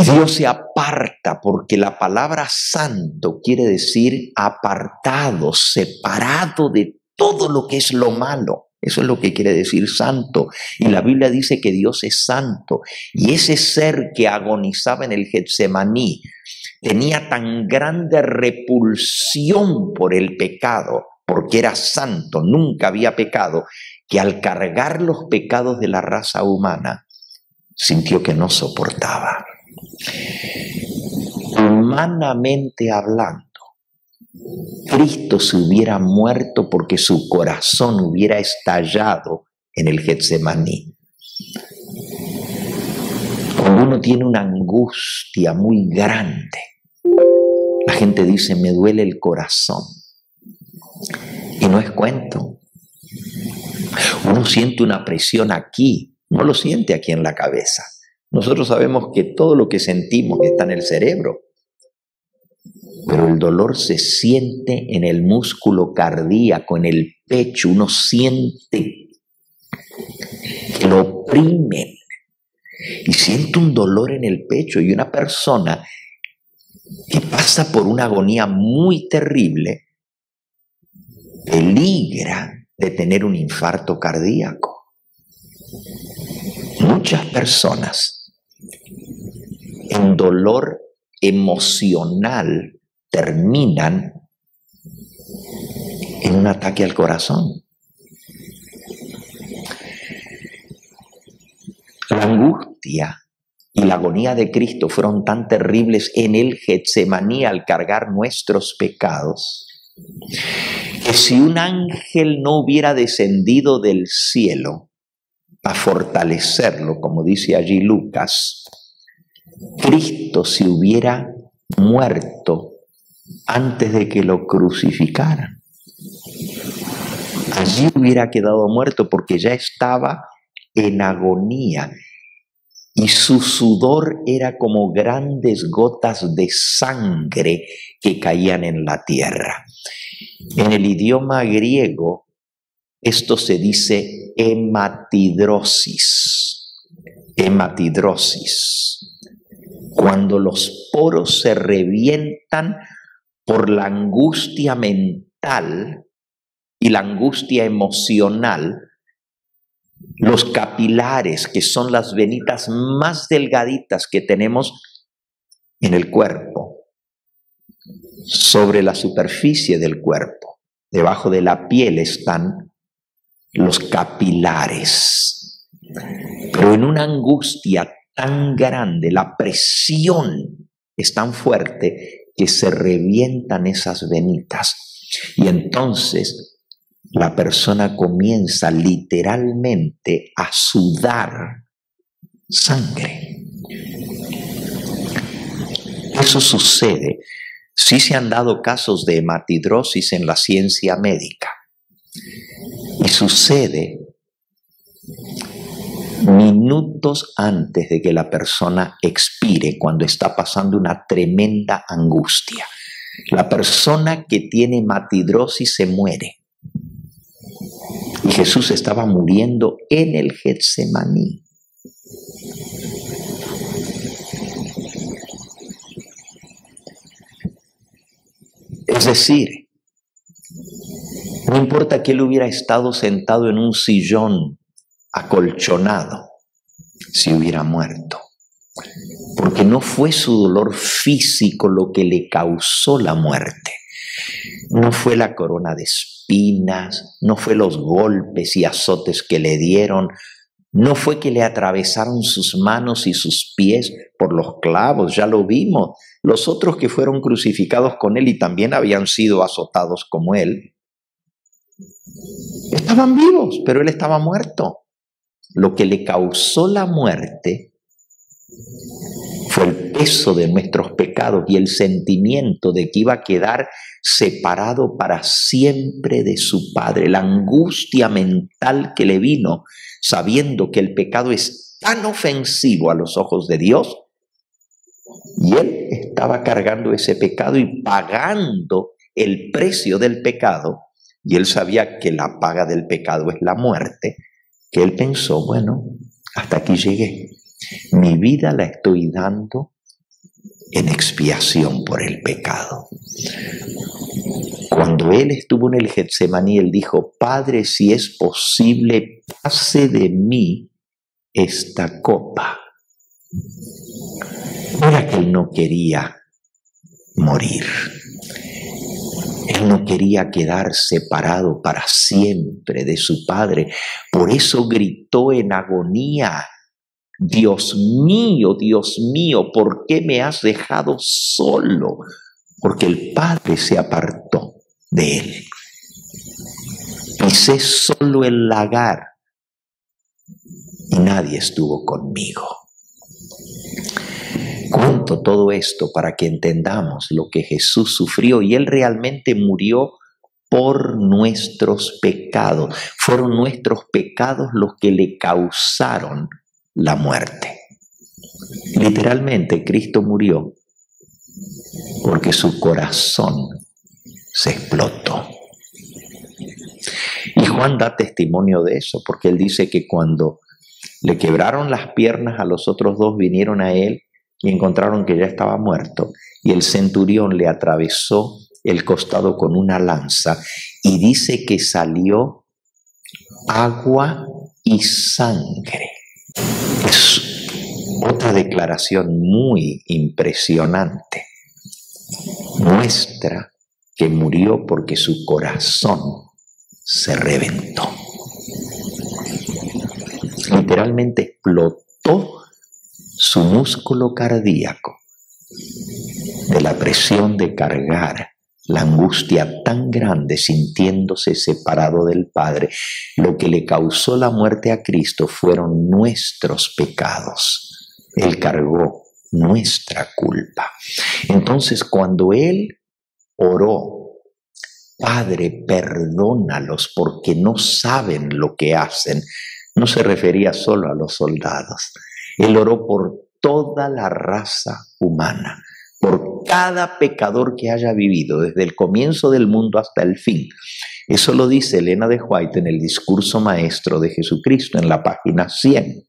Dios se aparta, porque la palabra santo quiere decir apartado, separado de todo lo que es lo malo. Eso es lo que quiere decir santo. Y la Biblia dice que Dios es santo. Y ese ser que agonizaba en el Getsemaní tenía tan grande repulsión por el pecado, porque era santo, nunca había pecado, que al cargar los pecados de la raza humana, sintió que no soportaba. Humanamente hablando, Cristo se hubiera muerto porque su corazón hubiera estallado en el Getsemaní. Cuando uno tiene una angustia muy grande, la gente dice: me duele el corazón. Y no es cuento. Uno siente una presión aquí, no lo siente aquí en la cabeza. Nosotros sabemos que todo lo que sentimos está en el cerebro, pero el dolor se siente en el músculo cardíaco, en el pecho. Uno siente que lo oprimen y siente un dolor en el pecho. Y una persona que pasa por una agonía muy terrible peligra de tener un infarto cardíaco. Muchas personas en dolor emocional terminan en un ataque al corazón. La angustia y la agonía de Cristo fueron tan terribles en el Getsemaní al cargar nuestros pecados, que si un ángel no hubiera descendido del cielo a fortalecerlo, como dice allí Lucas, Cristo se hubiera muerto antes de que lo crucificaran. Allí hubiera quedado muerto porque ya estaba en agonía y su sudor era como grandes gotas de sangre que caían en la tierra. En el idioma griego esto se dice hematidrosis. Hematidrosis. Cuando los poros se revientan por la angustia mental y la angustia emocional, los capilares, que son las venitas más delgaditas que tenemos en el cuerpo, sobre la superficie del cuerpo, debajo de la piel, están los capilares. Pero en una angustia tan grande, la presión es tan fuerte que se revientan esas venitas. Y entonces la persona comienza literalmente a sudar sangre. Eso sucede. Sí se han dado casos de hematidrosis en la ciencia médica. Y sucede minutos antes de que la persona expire, cuando está pasando una tremenda angustia. La persona que tiene hematidrosis se muere. Y Jesús estaba muriendo en el Getsemaní. decir, no importa que él hubiera estado sentado en un sillón acolchonado, si hubiera muerto, porque no fue su dolor físico lo que le causó la muerte. No fue la corona de espinas, no fue los golpes y azotes que le dieron, no fue que le atravesaron sus manos y sus pies por los clavos, ya lo vimos. Los otros que fueron crucificados con él y también habían sido azotados como él, estaban vivos, pero él estaba muerto. Lo que le causó la muerte fue el peso de nuestros pecados y el sentimiento de que iba a quedar separado para siempre de su Padre. La angustia mental que le vino sabiendo que el pecado es tan ofensivo a los ojos de Dios, y él estaba cargando ese pecado y pagando el precio del pecado, y él sabía que la paga del pecado es la muerte, que él pensó, bueno, hasta aquí llegué. Mi vida la estoy dando en expiación por el pecado. Cuando él estuvo en el Getsemaní, él dijo, Padre, si es posible, pase de mí esta copa. No era que él no quería morir. Él no quería quedar separado para siempre de su Padre. Por eso gritó en agonía, Dios mío, ¿por qué me has dejado solo? Porque el Padre se apartó de él. Pisé solo el lagar y nadie estuvo conmigo. Cuento todo esto para que entendamos lo que Jesús sufrió, y él realmente murió por nuestros pecados. Fueron nuestros pecados los que le causaron la muerte. Literalmente, Cristo murió porque su corazón se explotó. Y Juan da testimonio de eso, porque él dice que cuando le quebraron las piernas a los otros dos, vinieron a él y encontraron que ya estaba muerto, y el centurión le atravesó el costado con una lanza, y dice que salió agua y sangre. Es otra declaración muy impresionante. Muestra que murió porque su corazón se reventó. Literalmente explotó su músculo cardíaco de la presión de cargar la angustia tan grande sintiéndose separado del Padre. Lo que le causó la muerte a Cristo fueron nuestros pecados. Él cargó nuestra culpa. Entonces, cuando él oró, Padre, perdónalos porque no saben lo que hacen, no se refería solo a los soldados. Él oró por toda la raza humana, por cada pecador que haya vivido desde el comienzo del mundo hasta el fin. Eso lo dice Elena de White en el discurso maestro de Jesucristo en la página 100.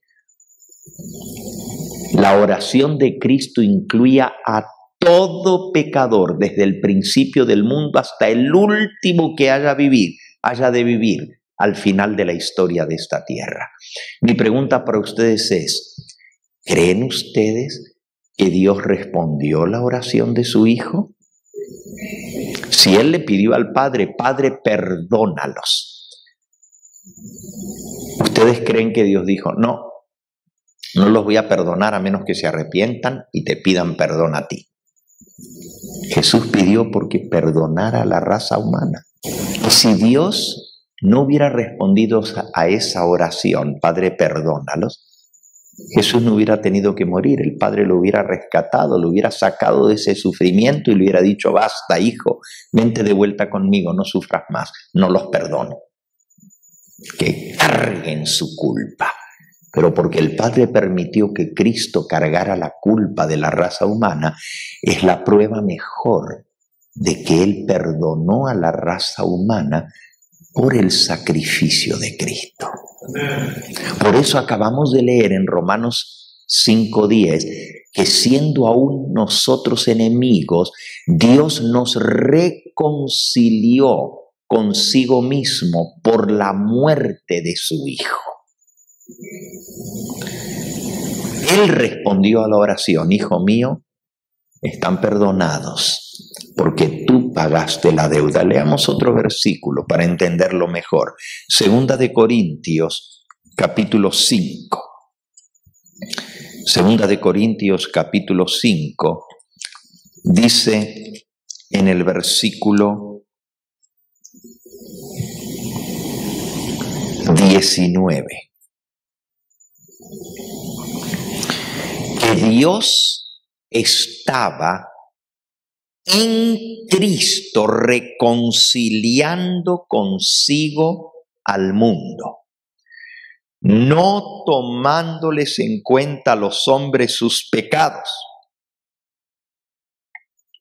La oración de Cristo incluía a todo pecador desde el principio del mundo hasta el último que haya de vivir al final de la historia de esta tierra. Mi pregunta para ustedes es, ¿creen ustedes que Dios respondió la oración de su Hijo? Si Él le pidió al Padre, Padre, perdónalos, ¿ustedes creen que Dios dijo, no los voy a perdonar a menos que se arrepientan y te pidan perdón a ti? Jesús pidió porque perdonara a la raza humana. Y si Dios no hubiera respondido a esa oración, Padre, perdónalos, Jesús no hubiera tenido que morir. El Padre lo hubiera rescatado, lo hubiera sacado de ese sufrimiento y le hubiera dicho, basta, hijo, vente de vuelta conmigo, no sufras más, no los perdono. Que carguen su culpa. Pero porque el Padre permitió que Cristo cargara la culpa de la raza humana, es la prueba mejor de que Él perdonó a la raza humana por el sacrificio de Cristo. Por eso acabamos de leer en Romanos 5:10 que siendo aún nosotros enemigos, Dios nos reconcilió consigo mismo por la muerte de su Hijo. Él respondió a la oración: Hijo mío, están perdonados porque tú pagaste la deuda. Leamos otro versículo para entenderlo mejor. Segunda de Corintios, capítulo 5. Segunda de Corintios, capítulo 5, dice en el versículo 19 que Dios estaba en Cristo reconciliando consigo al mundo, no tomándoles en cuenta a los hombres sus pecados,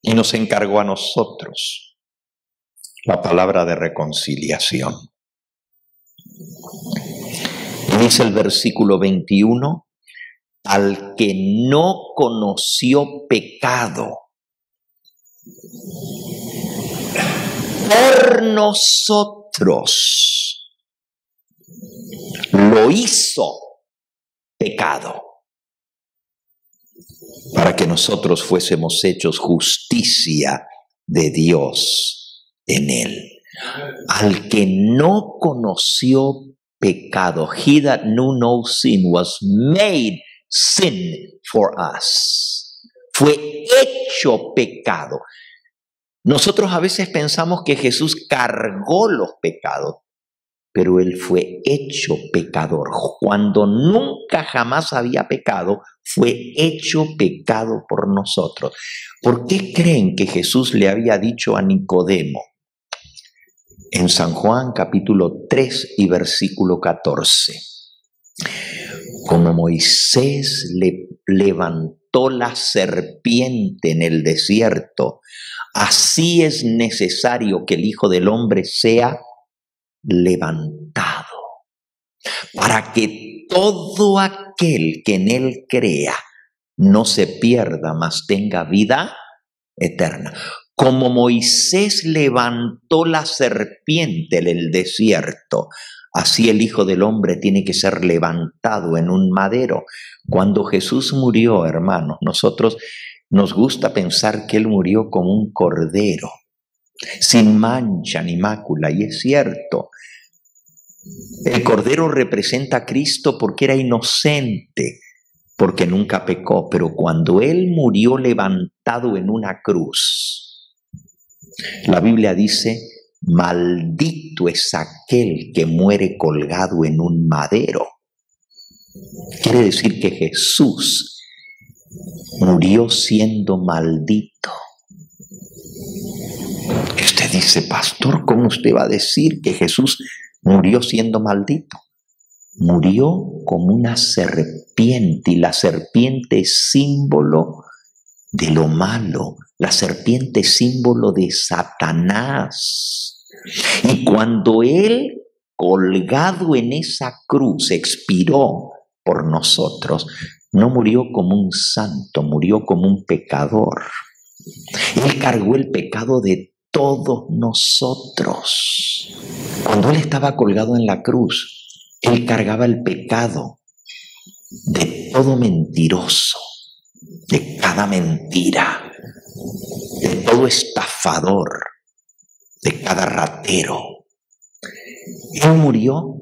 y nos encargó a nosotros la palabra de reconciliación. Y dice el versículo 21, al que no conoció pecado, por nosotros lo hizo pecado, para que nosotros fuésemos hechos justicia de Dios en él. Al que no conoció pecado, he that knew no sin was made sin for us. Fue hecho pecado. Nosotros a veces pensamos que Jesús cargó los pecados, pero Él fue hecho pecador. Cuando nunca jamás había pecado, fue hecho pecado por nosotros. ¿Por qué creen que Jesús le había dicho a Nicodemo? En San Juan capítulo 3 y versículo 14. Como Moisés le levantó la serpiente en el desierto, así es necesario que el Hijo del Hombre sea levantado, para que todo aquel que en él crea no se pierda, mas tenga vida eterna. Como Moisés levantó la serpiente en el desierto, así el Hijo del Hombre tiene que ser levantado en un madero. Cuando Jesús murió, hermanos, nosotros nos gusta pensar que Él murió como un cordero, sin mancha ni mácula, y es cierto. El cordero representa a Cristo porque era inocente, porque nunca pecó, pero cuando Él murió levantado en una cruz, la Biblia dice: maldito es aquel que muere colgado en un madero. Quiere decir que Jesús murió siendo maldito. Y usted dice: pastor, ¿cómo usted va a decir que Jesús murió siendo maldito? Murió como una serpiente, y la serpiente es símbolo de lo malo. La serpiente es símbolo de Satanás. Y cuando Él, colgado en esa cruz, expiró por nosotros, no murió como un santo, murió como un pecador. Él cargó el pecado de todos nosotros. Cuando Él estaba colgado en la cruz, Él cargaba el pecado de todo mentiroso, de cada mentira, de todo estafador, de cada ratero. Él murió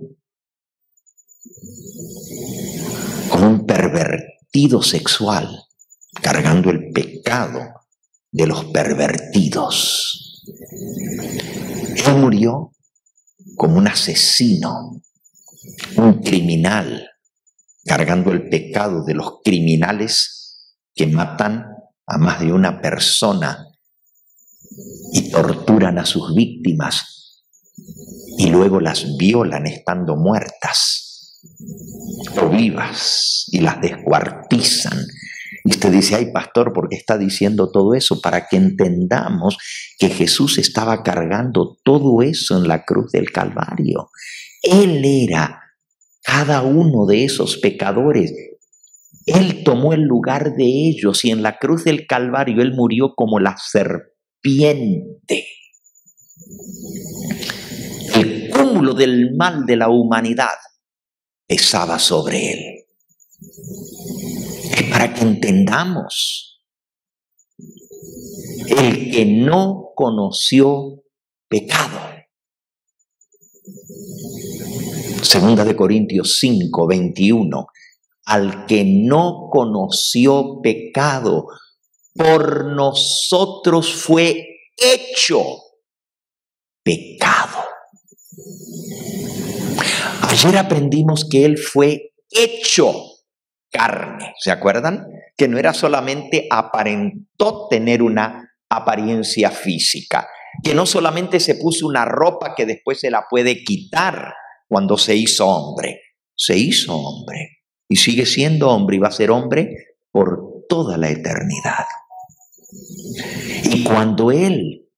como un pervertido sexual, cargando el pecado de los pervertidos. Él murió como un asesino, un criminal, cargando el pecado de los criminales que matan a más de una persona y torturan a sus víctimas y luego las violan estando muertas o vivas y las descuartizan. Y usted dice: ay, pastor, ¿por qué está diciendo todo eso? Para que entendamos que Jesús estaba cargando todo eso en la cruz del Calvario. Él era cada uno de esos pecadores Él tomó el lugar de ellos y en la cruz del Calvario Él murió como la serpiente. El cúmulo del mal de la humanidad pesaba sobre Él. Es para que entendamos. El que no conoció pecado. Segunda de Corintios 5, 21. Al que no conoció pecado, por nosotros fue hecho pecado. Ayer aprendimos que Él fue hecho carne. ¿Se acuerdan? Que no era solamente aparentó tener una apariencia física, que no solamente se puso una ropa que después se la puede quitar cuando se hizo hombre. Se hizo hombre y sigue siendo hombre y va a ser hombre por toda la eternidad. Y cuando Él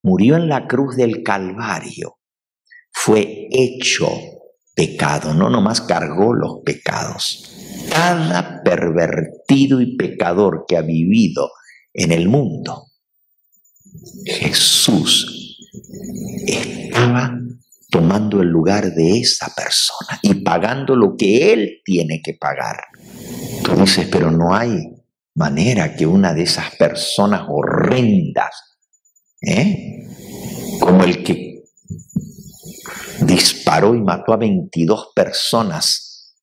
murió en la cruz del Calvario, fue hecho pecado, no nomás cargó los pecados. Cada pervertido y pecador que ha vivido en el mundo, Jesús estaba tomando el lugar de esa persona y pagando lo que Él tiene que pagar. Tú dices, pero no hay manera que una de esas personas horrendas, como el que disparó y mató a 22 personas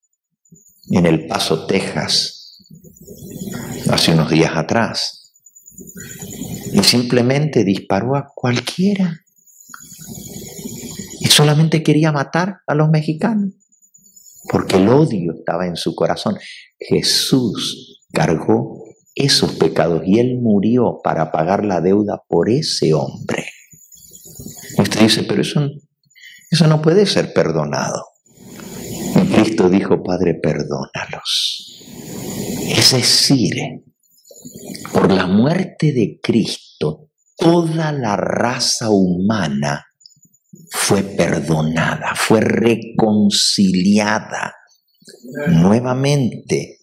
en El Paso, Texas, hace unos días atrás, y simplemente disparó a cualquiera y solamente quería matar a los mexicanos porque el odio estaba en su corazón. Jesús cargó esos pecados y Él murió para pagar la deuda por ese hombre. Y usted dice, pero eso no puede ser perdonado. Y Cristo dijo, Padre, perdónalos. Es decir, por la muerte de Cristo, toda la raza humana fue perdonada, fue reconciliada. Nuevamente,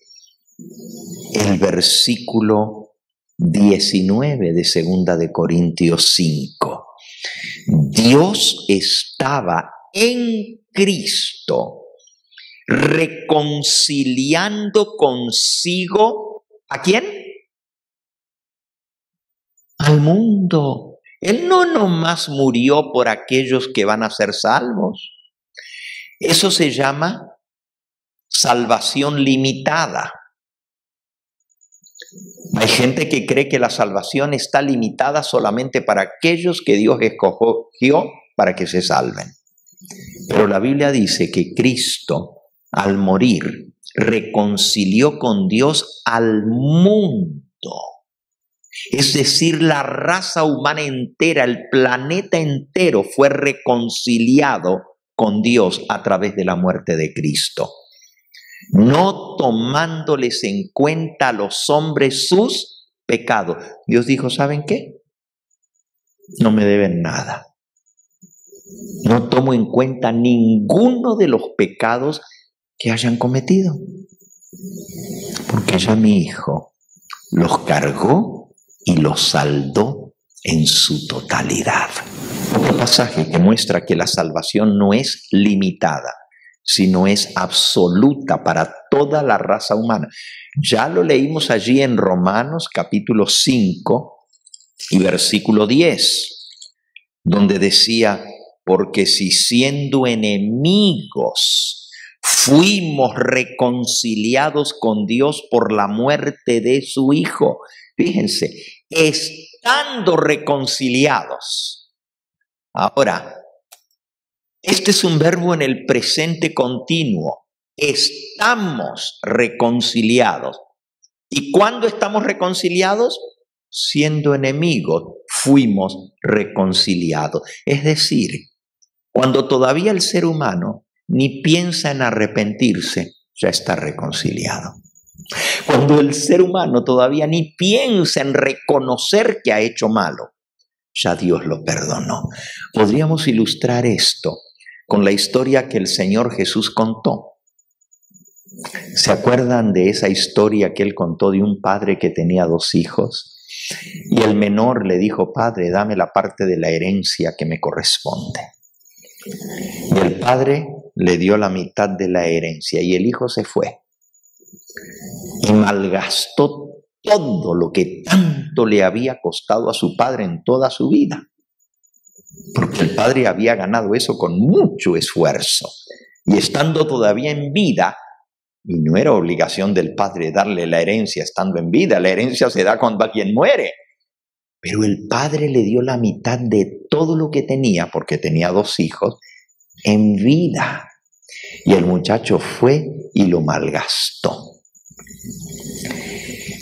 el versículo 19 de Segunda de Corintios 5. Dios estaba en Cristo reconciliando consigo, ¿a quién? Al mundo. Él no nomás murió por aquellos que van a ser salvos. Eso se llama salvación limitada. Hay gente que cree que la salvación está limitada solamente para aquellos que Dios escogió para que se salven. Pero la Biblia dice que Cristo, al morir, reconcilió con Dios al mundo. Es decir, la raza humana entera, el planeta entero fue reconciliado con Dios a través de la muerte de Cristo. No tomándoles en cuenta a los hombres sus pecados. Dios dijo, ¿saben qué? No me deben nada. No tomo en cuenta ninguno de los pecados que hayan cometido. Porque ya mi Hijo los cargó y los saldó en su totalidad. Otro pasaje que muestra que la salvación no es limitada, sino es absoluta para toda la raza humana. Ya lo leímos allí en Romanos capítulo 5 y versículo 10, donde decía, porque si siendo enemigos fuimos reconciliados con Dios por la muerte de su Hijo. Fíjense, estando reconciliados. Ahora, este es un verbo en el presente continuo. Estamos reconciliados. ¿Y cuándo estamos reconciliados? Siendo enemigos, fuimos reconciliados. Es decir, cuando todavía el ser humano ni piensa en arrepentirse, ya está reconciliado. Cuando el ser humano todavía ni piensa en reconocer que ha hecho malo, ya Dios lo perdonó. Podríamos ilustrar esto con la historia que el Señor Jesús contó. ¿Se acuerdan de esa historia que él contó de un padre que tenía 2 hijos? Y el menor le dijo: padre, dame la parte de la herencia que me corresponde. Y el padre le dio la mitad de la herencia y el hijo se fue y malgastó todo lo que tanto le había costado a su padre en toda su vida. Porque el padre había ganado eso con mucho esfuerzo. Y estando todavía en vida, y no era obligación del padre darle la herencia estando en vida, la herencia se da cuando alguien muere. Pero el padre le dio la mitad de todo lo que tenía, porque tenía 2 hijos, en vida. Y el muchacho fue y lo malgastó.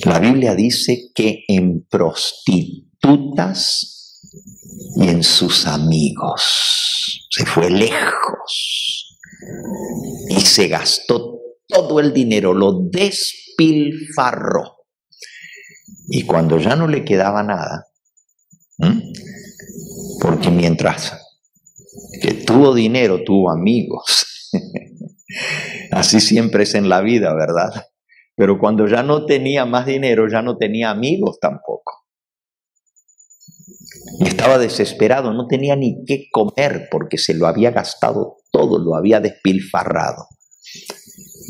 La Biblia dice que en prostitutas y en sus amigos. Se fue lejos y se gastó todo el dinero, lo despilfarró. Y cuando ya no le quedaba nada, porque mientras que tuvo dinero, tuvo amigos. Así siempre es en la vida, ¿verdad? Pero cuando ya no tenía más dinero, ya no tenía amigos tampoco. Y estaba desesperado, no tenía ni qué comer porque se lo había gastado todo, lo había despilfarrado.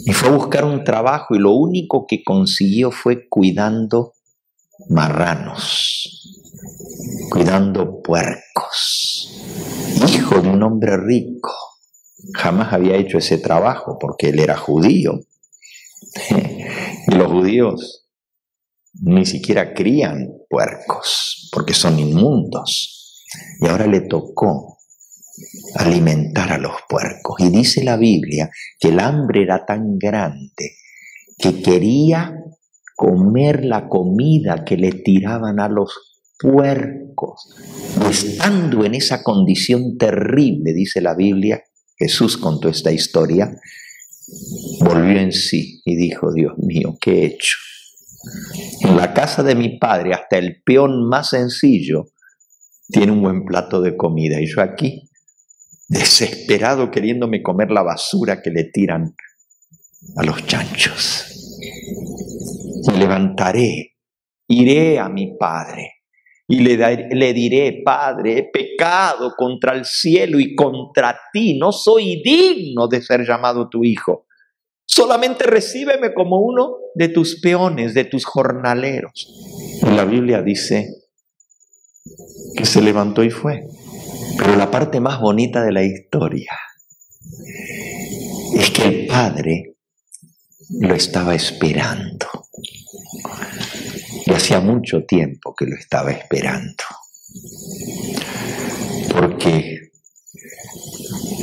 Y fue a buscar un trabajo y lo único que consiguió fue cuidando marranos, cuidando puercos. Hijo de un hombre rico. Jamás había hecho ese trabajo porque él era judío. Y los judíos ni siquiera crían puercos porque son inmundos. Y ahora le tocó alimentar a los puercos. Y dice la Biblia que el hambre era tan grande que quería comer la comida que le tiraban a los puercos. Y estando en esa condición terrible, dice la Biblia, Jesús contó esta historia, volvió en sí y dijo: Dios mío, ¿qué he hecho? En la casa de mi padre hasta el peón más sencillo tiene un buen plato de comida, y yo aquí, desesperado, queriéndome comer la basura que le tiran a los chanchos. Me levantaré, iré a mi padre y le diré: Padre, he pecado contra el cielo y contra ti, no soy digno de ser llamado tu hijo. Solamente recíbeme como uno de tus peones, de tus jornaleros. Y la Biblia dice que se levantó y fue. Pero la parte más bonita de la historia es que el padre lo estaba esperando. Y hacía mucho tiempo que lo estaba esperando. Porque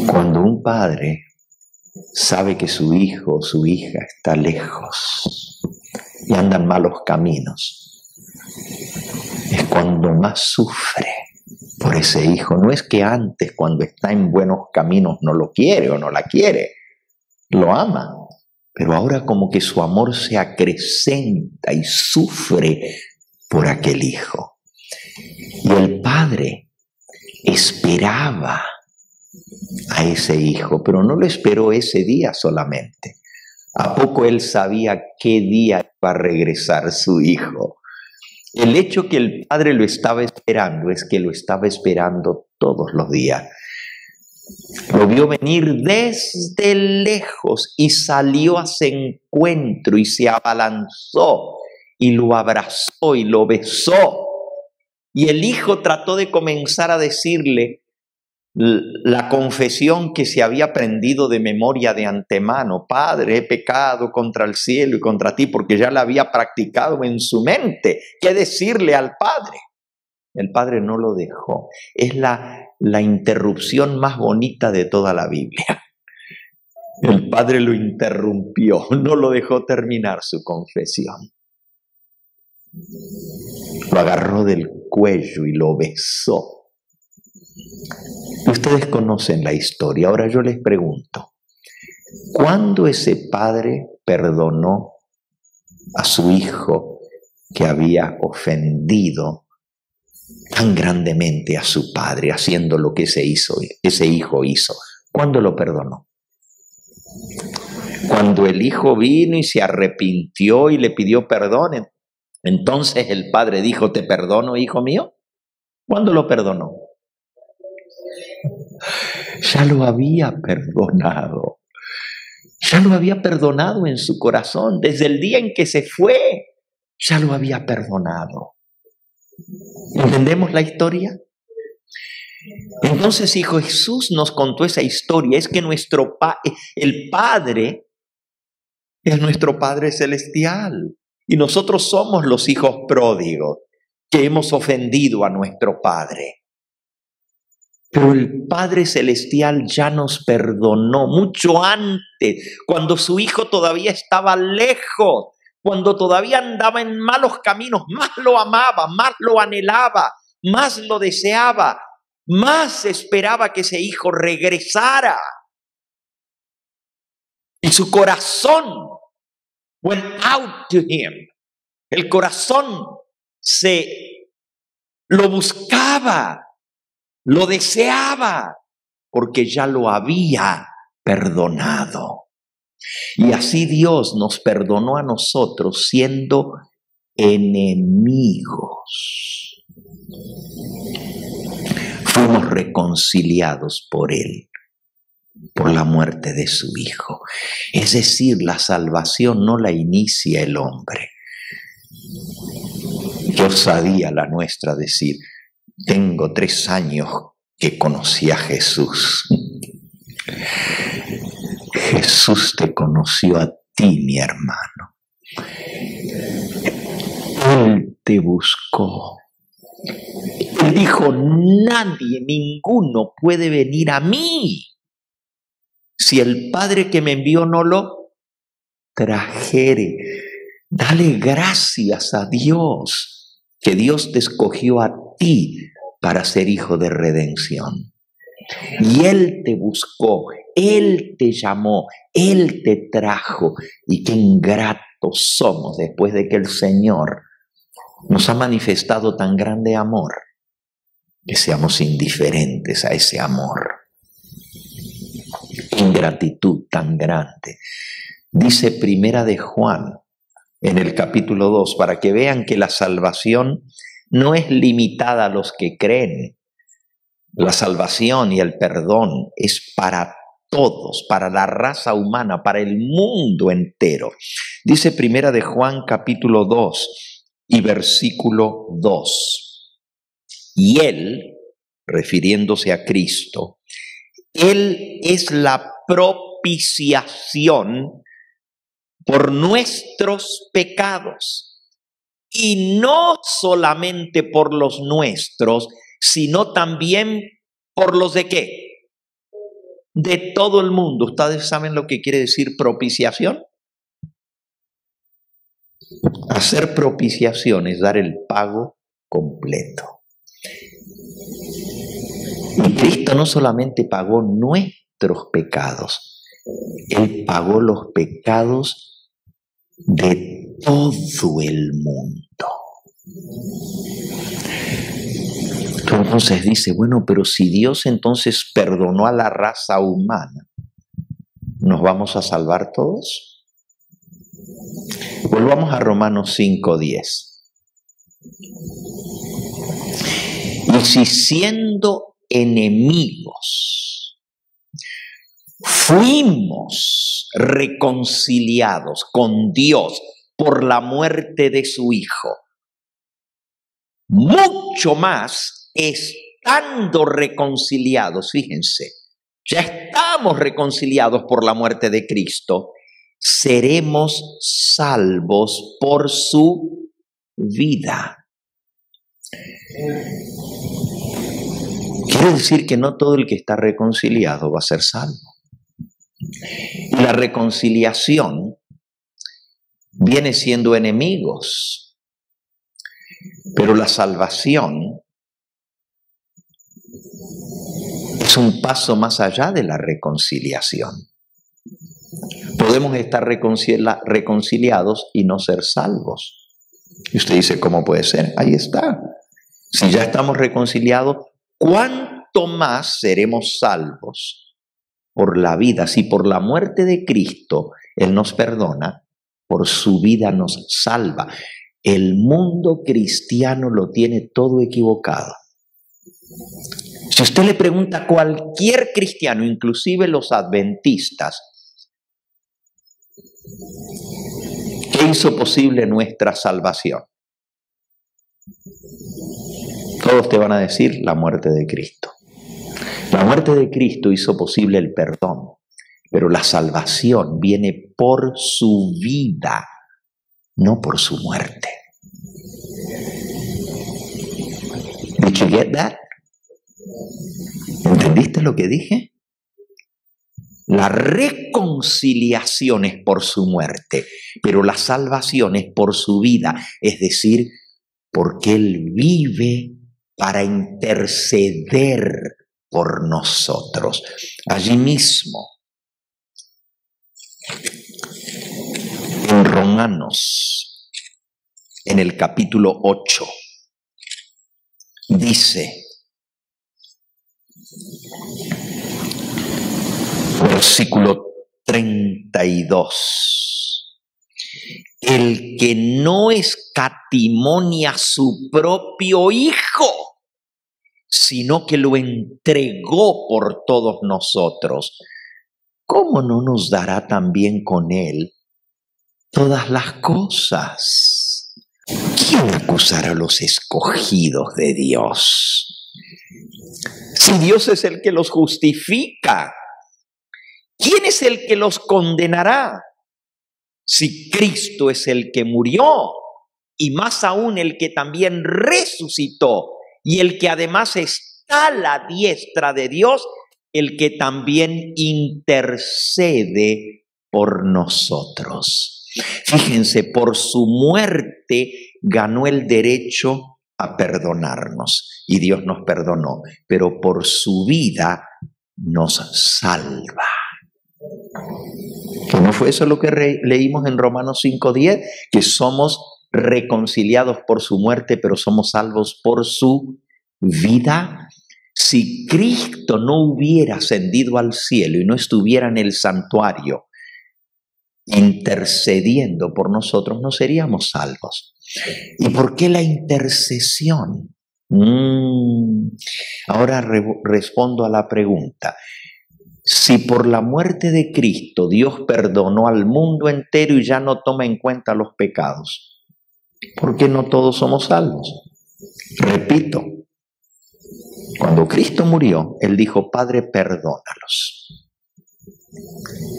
cuando un padre sabe que su hijo o su hija está lejos y anda en malos caminos, es cuando más sufre por ese hijo. No es que antes, cuando está en buenos caminos, no lo quiere o no la quiere, lo ama, pero ahora como que su amor se acrecenta y sufre por aquel hijo. Y el padre esperaba a ese hijo, pero no lo esperó ese día solamente. ¿A poco él sabía qué día iba a regresar su hijo? El hecho que el padre lo estaba esperando es que lo estaba esperando todos los días. Lo vio venir desde lejos y salió a su encuentro y se abalanzó y lo abrazó y lo besó. Y el hijo trató de comenzar a decirle la confesión que se había aprendido de memoria de antemano: Padre, he pecado contra el cielo y contra ti, porque ya la había practicado en su mente. ¿Qué decirle al padre? El padre no lo dejó. Es la interrupción más bonita de toda la Biblia. El padre lo interrumpió, no lo dejó terminar su confesión. Lo agarró del cuello y lo besó. Ustedes conocen la historia. Ahora yo les pregunto: ¿cuándo ese padre perdonó a su hijo que había ofendido tan grandemente a su padre, haciendo lo que ese hijo hizo? ¿Cuándo lo perdonó? Cuando el hijo vino y se arrepintió y le pidió perdón, entonces el padre dijo, ¿te perdono, hijo mío? ¿Cuándo lo perdonó? Ya lo había perdonado. Ya lo había perdonado en su corazón. Desde el día en que se fue, ya lo había perdonado. ¿Entendemos la historia? Entonces, si Jesús nos contó esa historia, es que el Padre es nuestro Padre celestial. Y nosotros somos los hijos pródigos que hemos ofendido a nuestro Padre. Pero el Padre celestial ya nos perdonó mucho antes, cuando su Hijo todavía estaba lejos, cuando todavía andaba en malos caminos, más lo amaba, más lo anhelaba, más lo deseaba, más esperaba que ese Hijo regresara. Y su corazón went out to him. El corazón lo buscaba, lo deseaba, porque ya lo había perdonado. Y así Dios nos perdonó a nosotros siendo enemigos. Fuimos reconciliados por Él, por la muerte de su Hijo. Es decir, la salvación no la inicia el hombre. Qué osadía la nuestra decir, tengo 3 años que conocí a Jesús. Jesús te conoció a ti, mi hermano. Él te buscó. Él dijo, nadie, ninguno puede venir a mí si el Padre que me envió no lo trajere. Dale gracias a Dios, que Dios te escogió a ti para ser hijo de redención. Y Él te buscó, Él te llamó, Él te trajo. Y qué ingratos somos después de que el Señor nos ha manifestado tan grande amor, que seamos indiferentes a ese amor. Ingratitud tan grande. Dice Primera de Juan, en el capítulo 2, para que vean que la salvación no es limitada a los que creen. La salvación y el perdón es para todos, para la raza humana, para el mundo entero. Dice Primera de Juan capítulo 2 y versículo 2. Y Él, refiriéndose a Cristo, Él es la propiciación por nuestros pecados, y no solamente por los nuestros, sino también por los de ¿qué? De todo el mundo. ¿Ustedes saben lo que quiere decir propiciación? Hacer propiciación es dar el pago completo. Y Cristo no solamente pagó nuestros pecados, Él pagó los pecados de todo el mundo. Entonces dice, bueno, pero si Dios entonces perdonó a la raza humana, ¿nos vamos a salvar todos? Volvamos a Romanos 5:10. Y si siendo enemigos fuimos reconciliados con Dios por la muerte de su Hijo, mucho más estando reconciliados, fíjense, ya estamos reconciliados por la muerte de Cristo, seremos salvos por su vida. Quiere decir que no todo el que está reconciliado va a ser salvo. Y la reconciliación viene siendo enemigos, pero la salvación es un paso más allá de la reconciliación. Podemos estar reconciliados y no ser salvos. Y usted dice, ¿cómo puede ser? Ahí está. Si ya estamos reconciliados, ¿cuánto más seremos salvos por la vida? Si por la muerte de Cristo Él nos perdona, por su vida nos salva. El mundo cristiano lo tiene todo equivocado. Si usted le pregunta a cualquier cristiano, inclusive los adventistas, ¿qué hizo posible nuestra salvación? Todos te van a decir la muerte de Cristo. La muerte de Cristo hizo posible el perdón, pero la salvación viene por su vida, no por su muerte. Did you get that? ¿Entendiste lo que dije? La reconciliación es por su muerte, pero la salvación es por su vida, es decir, porque Él vive para interceder por nosotros. Allí mismo, en Romanos, en el capítulo 8, dice, versículo 32, el que no escatimó a su propio Hijo, sino que lo entregó por todos nosotros, ¿cómo no nos dará también con Él todas las cosas? ¿Quién acusará a los escogidos de Dios? Si Dios es el que los justifica, ¿quién es el que los condenará? Si Cristo es el que murió, y más aún el que también resucitó, y el que además está a la diestra de Dios, el que también intercede por nosotros. Fíjense, por su muerte ganó el derecho a perdonarnos, y Dios nos perdonó, pero por su vida nos salva. ¿Que no fue eso lo que leímos en Romanos 5:10? Que somos reconciliados por su muerte, pero somos salvos por su vida. Si Cristo no hubiera ascendido al cielo y no estuviera en el santuario intercediendo por nosotros, no seríamos salvos. ¿Y por qué la intercesión? Ahora respondo a la pregunta. Si por la muerte de Cristo Dios perdonó al mundo entero y ya no toma en cuenta los pecados, ¿por qué no todos somos salvos? Repito, cuando Cristo murió, Él dijo, Padre, perdónalos.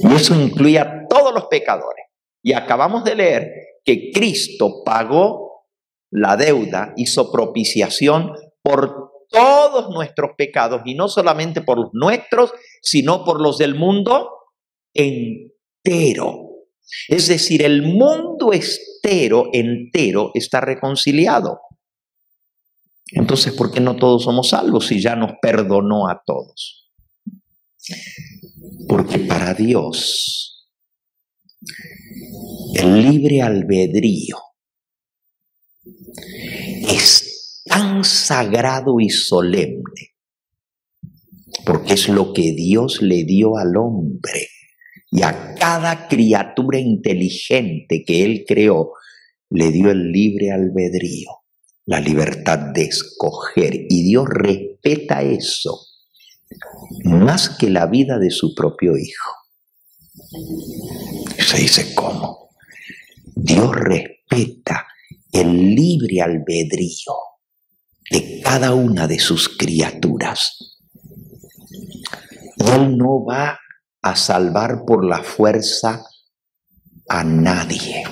Y eso incluye a todos los pecadores. Y acabamos de leer que Cristo pagó la deuda, hizo propiciación por todos nuestros pecados, y no solamente por los nuestros, sino por los del mundo entero. Es decir, el mundo entero está reconciliado. Entonces, ¿por qué no todos somos salvos si ya nos perdonó a todos? Porque para Dios el libre albedrío es tan sagrado y solemne, porque es lo que Dios le dio al hombre y a cada criatura inteligente que Él creó, le dio el libre albedrío, la libertad de escoger, y Dios respeta eso más que la vida de su propio Hijo. Se dice, ¿cómo? Dios respeta el libre albedrío de cada una de sus criaturas. Él no va a salvar por la fuerza a nadie.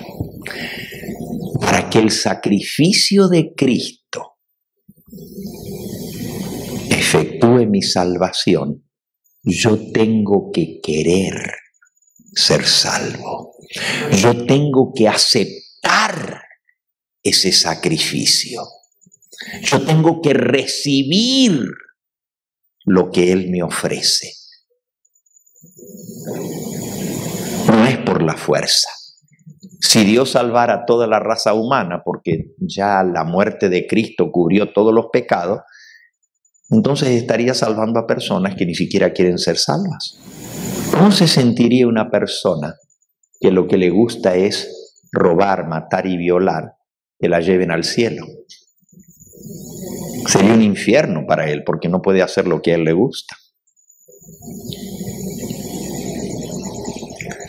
Para que el sacrificio de Cristo efectúe mi salvación, yo tengo que querer ser salvo. Yo tengo que aceptar ese sacrificio. Yo tengo que recibir lo que Él me ofrece. No es por la fuerza. Si Dios salvara a toda la raza humana, porque ya la muerte de Cristo cubrió todos los pecados, entonces estaría salvando a personas que ni siquiera quieren ser salvas. ¿Cómo se sentiría una persona que lo que le gusta es robar, matar y violar, que la lleven al cielo. Sería un infierno para él, porque no puede hacer lo que a él le gusta.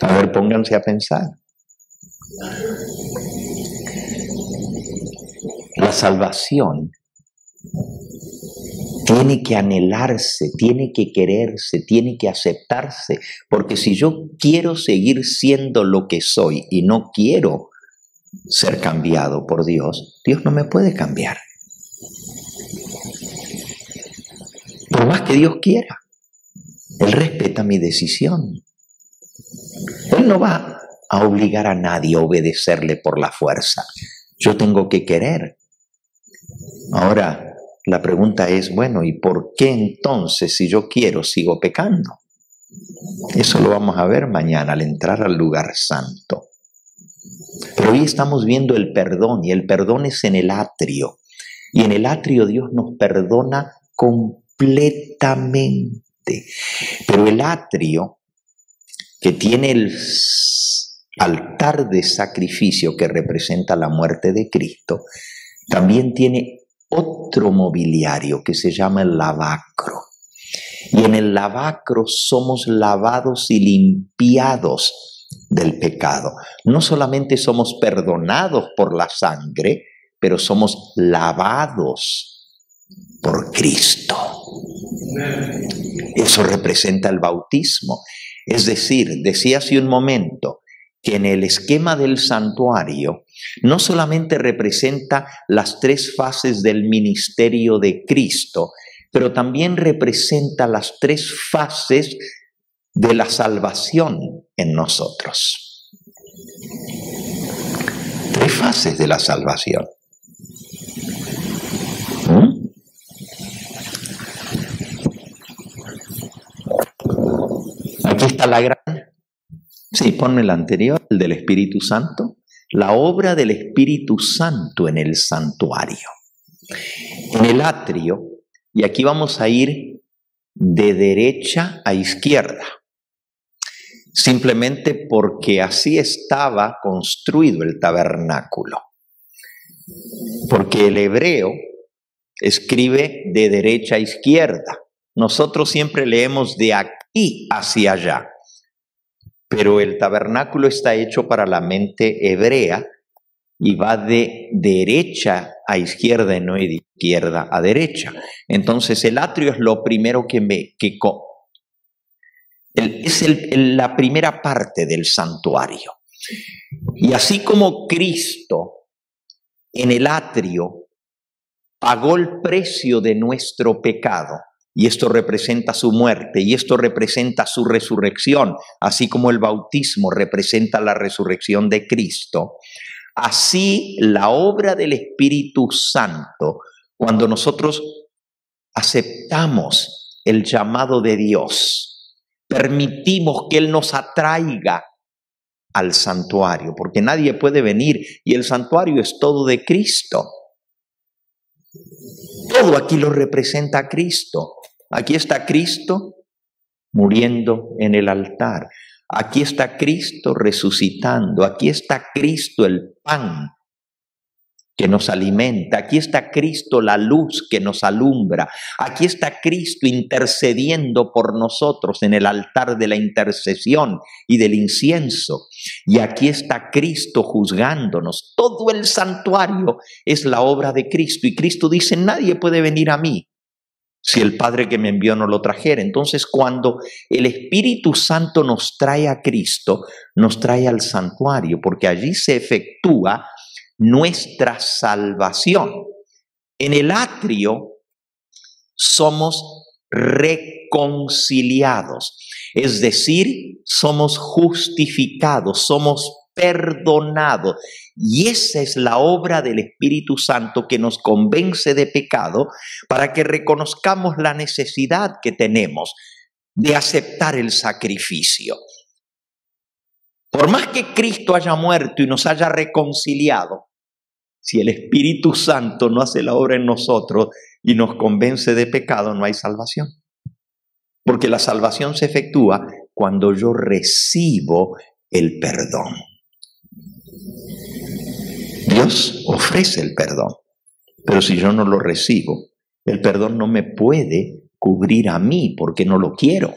A ver, pónganse a pensar. La salvación tiene que anhelarse, tiene que quererse, tiene que aceptarse, porque si yo quiero seguir siendo lo que soy y no quiero ser cambiado por Dios, Dios no me puede cambiar. Por más que Dios quiera, Él respeta mi decisión. Él no va a obligar a nadie a obedecerle por la fuerza. Yo tengo que querer. Ahora, la pregunta es, bueno, ¿y por qué entonces, si yo quiero, sigo pecando? Eso lo vamos a ver mañana al entrar al lugar santo. Pero hoy estamos viendo el perdón, y el perdón es en el atrio. Y en el atrio Dios nos perdona completamente. Pero el atrio, que tiene el altar de sacrificio que representa la muerte de Cristo, también tiene otro mobiliario que se llama el lavacro. Y en el lavacro somos lavados y limpiados del pecado. No solamente somos perdonados por la sangre, pero somos lavados por Cristo. Eso representa el bautismo. Es decir, decía hace un momento que en el esquema del santuario no solamente representa las tres fases del ministerio de Cristo, pero también representa las tres fases de la salvación en nosotros. Tres fases de la salvación. Aquí está la gran... Sí, ponme el anterior, el del Espíritu Santo. La obra del Espíritu Santo en el santuario. En el atrio, y aquí vamos a ir de derecha a izquierda, simplemente porque así estaba construido el tabernáculo. Porque el hebreo escribe de derecha a izquierda. Nosotros siempre leemos de aquí hacia allá. Pero el tabernáculo está hecho para la mente hebrea y va de derecha a izquierda y no de izquierda a derecha. Entonces el atrio es lo primero la primera parte del santuario. Y así como Cristo en el atrio pagó el precio de nuestro pecado, y esto representa su muerte, y esto representa su resurrección, así como el bautismo representa la resurrección de Cristo. Así la obra del Espíritu Santo, cuando nosotros aceptamos el llamado de Dios, permitimos que Él nos atraiga al santuario, porque nadie puede venir, y el santuario es todo de Cristo. Todo aquí lo representa a Cristo. Aquí está Cristo muriendo en el altar. Aquí está Cristo resucitando. Aquí está Cristo el pan que nos alimenta. Aquí está Cristo la luz que nos alumbra. Aquí está Cristo intercediendo por nosotros en el altar de la intercesión y del incienso. Y aquí está Cristo juzgándonos. Todo el santuario es la obra de Cristo. Y Cristo dice, nadie puede venir a mí si el Padre que me envió no lo trajera. Entonces, cuando el Espíritu Santo nos trae a Cristo, nos trae al santuario, porque allí se efectúa nuestra salvación. En el atrio somos reconciliados, es decir, somos justificados, somos perdonados. Y esa es la obra del Espíritu Santo que nos convence de pecado para que reconozcamos la necesidad que tenemos de aceptar el sacrificio. Por más que Cristo haya muerto y nos haya reconciliado, si el Espíritu Santo no hace la obra en nosotros y nos convence de pecado, no hay salvación. Porque la salvación se efectúa cuando yo recibo el perdón. Dios ofrece el perdón, pero si yo no lo recibo, el perdón no me puede cubrir a mí porque no lo quiero.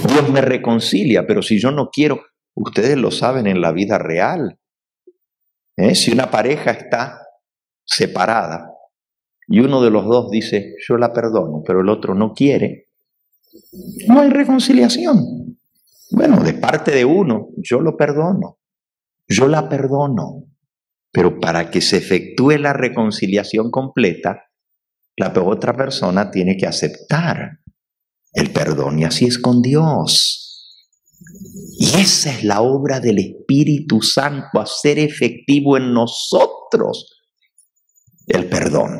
Dios me reconcilia, pero si yo no quiero, ustedes lo saben en la vida real. Si una pareja está separada y uno de los dos dice, yo la perdono, pero el otro no quiere, no hay reconciliación. Bueno, de parte de uno, yo lo perdono, yo la perdono, pero para que se efectúe la reconciliación completa, la otra persona tiene que aceptar el perdón, y así es con Dios. Y esa es la obra del Espíritu Santo, hacer efectivo en nosotros el perdón.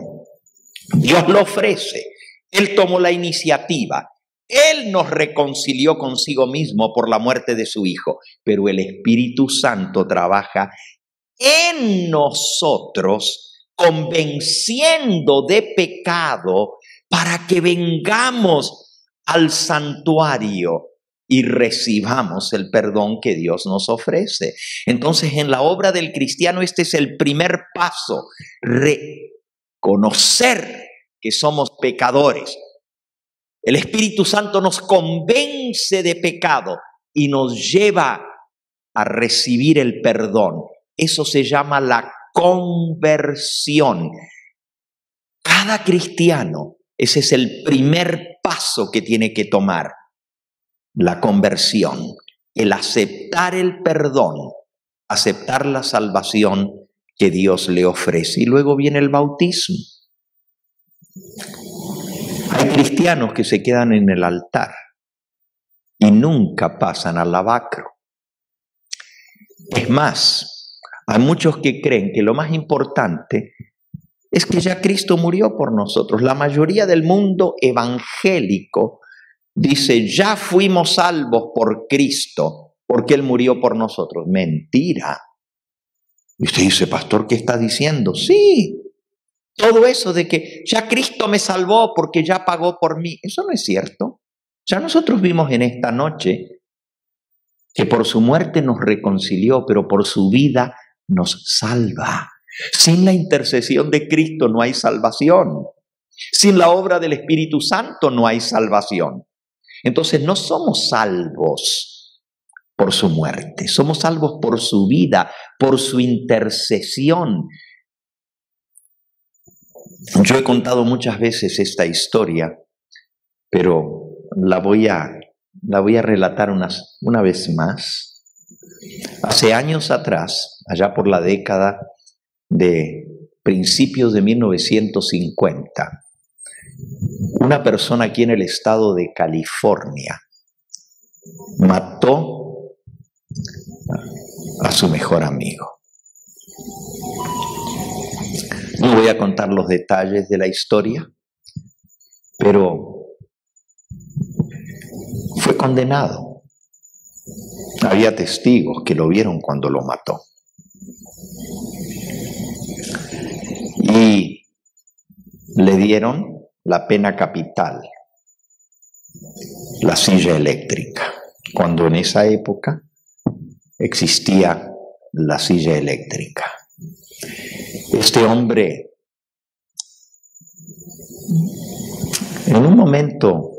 Dios lo ofrece, Él tomó la iniciativa, Él nos reconcilió consigo mismo por la muerte de su Hijo, pero el Espíritu Santo trabaja en nosotros, convenciendo de pecado para que vengamos al santuario y recibamos el perdón que Dios nos ofrece. Entonces, en la obra del cristiano, este es el primer paso: reconocer que somos pecadores. El Espíritu Santo nos convence de pecado y nos lleva a recibir el perdón. Eso se llama la conversión. Cada cristiano, ese es el primer paso que tiene que tomar. La conversión, el aceptar el perdón, aceptar la salvación que Dios le ofrece. Y luego viene el bautismo. Hay cristianos que se quedan en el altar y nunca pasan al lavacro. Es más, hay muchos que creen que lo más importante es que ya Cristo murió por nosotros. La mayoría del mundo evangélico dice, ya fuimos salvos por Cristo, porque Él murió por nosotros. Mentira. Y usted dice, pastor, ¿qué está diciendo? Sí, todo eso de que ya Cristo me salvó porque ya pagó por mí, eso no es cierto. Ya nosotros vimos en esta noche que por su muerte nos reconcilió, pero por su vida nos salva. Sin la intercesión de Cristo no hay salvación. Sin la obra del Espíritu Santo no hay salvación. Entonces no somos salvos por su muerte, somos salvos por su vida, por su intercesión. Yo he contado muchas veces esta historia, pero la voy a relatar una vez más. Hace años atrás, allá por la década de principios de 1950, una persona aquí en el estado de California mató a su mejor amigo. No voy a contar los detalles de la historia, pero fue condenado. Había testigos que lo vieron cuando lo mató. Y le dieron la pena capital, la silla eléctrica, cuando en esa época existía la silla eléctrica. Este hombre, en un momento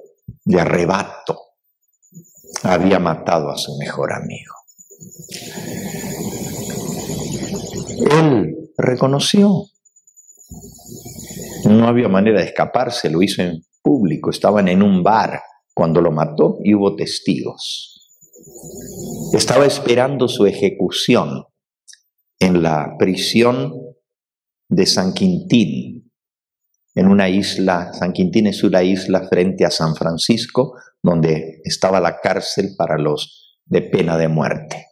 de arrebato, había matado a su mejor amigo. Él reconoció. No había manera de escaparse, lo hizo en público. Estaban en un bar cuando lo mató y hubo testigos. Estaba esperando su ejecución en la prisión de San Quintín, en una isla. San Quintín es una isla frente a San Francisco, donde estaba la cárcel para los de pena de muerte.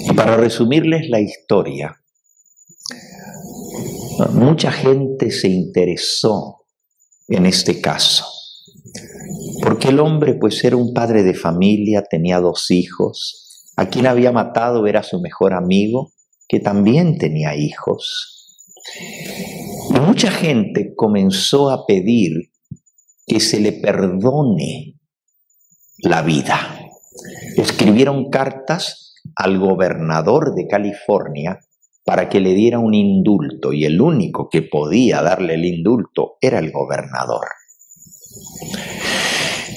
Y para resumirles la historia, mucha gente se interesó en este caso, porque el hombre pues era un padre de familia, tenía 2 hijos, a quien había matado era su mejor amigo, que también tenía hijos. Y mucha gente comenzó a pedir que se le perdone la vida. Escribieron cartas al gobernador de California para que le diera un indulto, y el único que podía darle el indulto era el gobernador.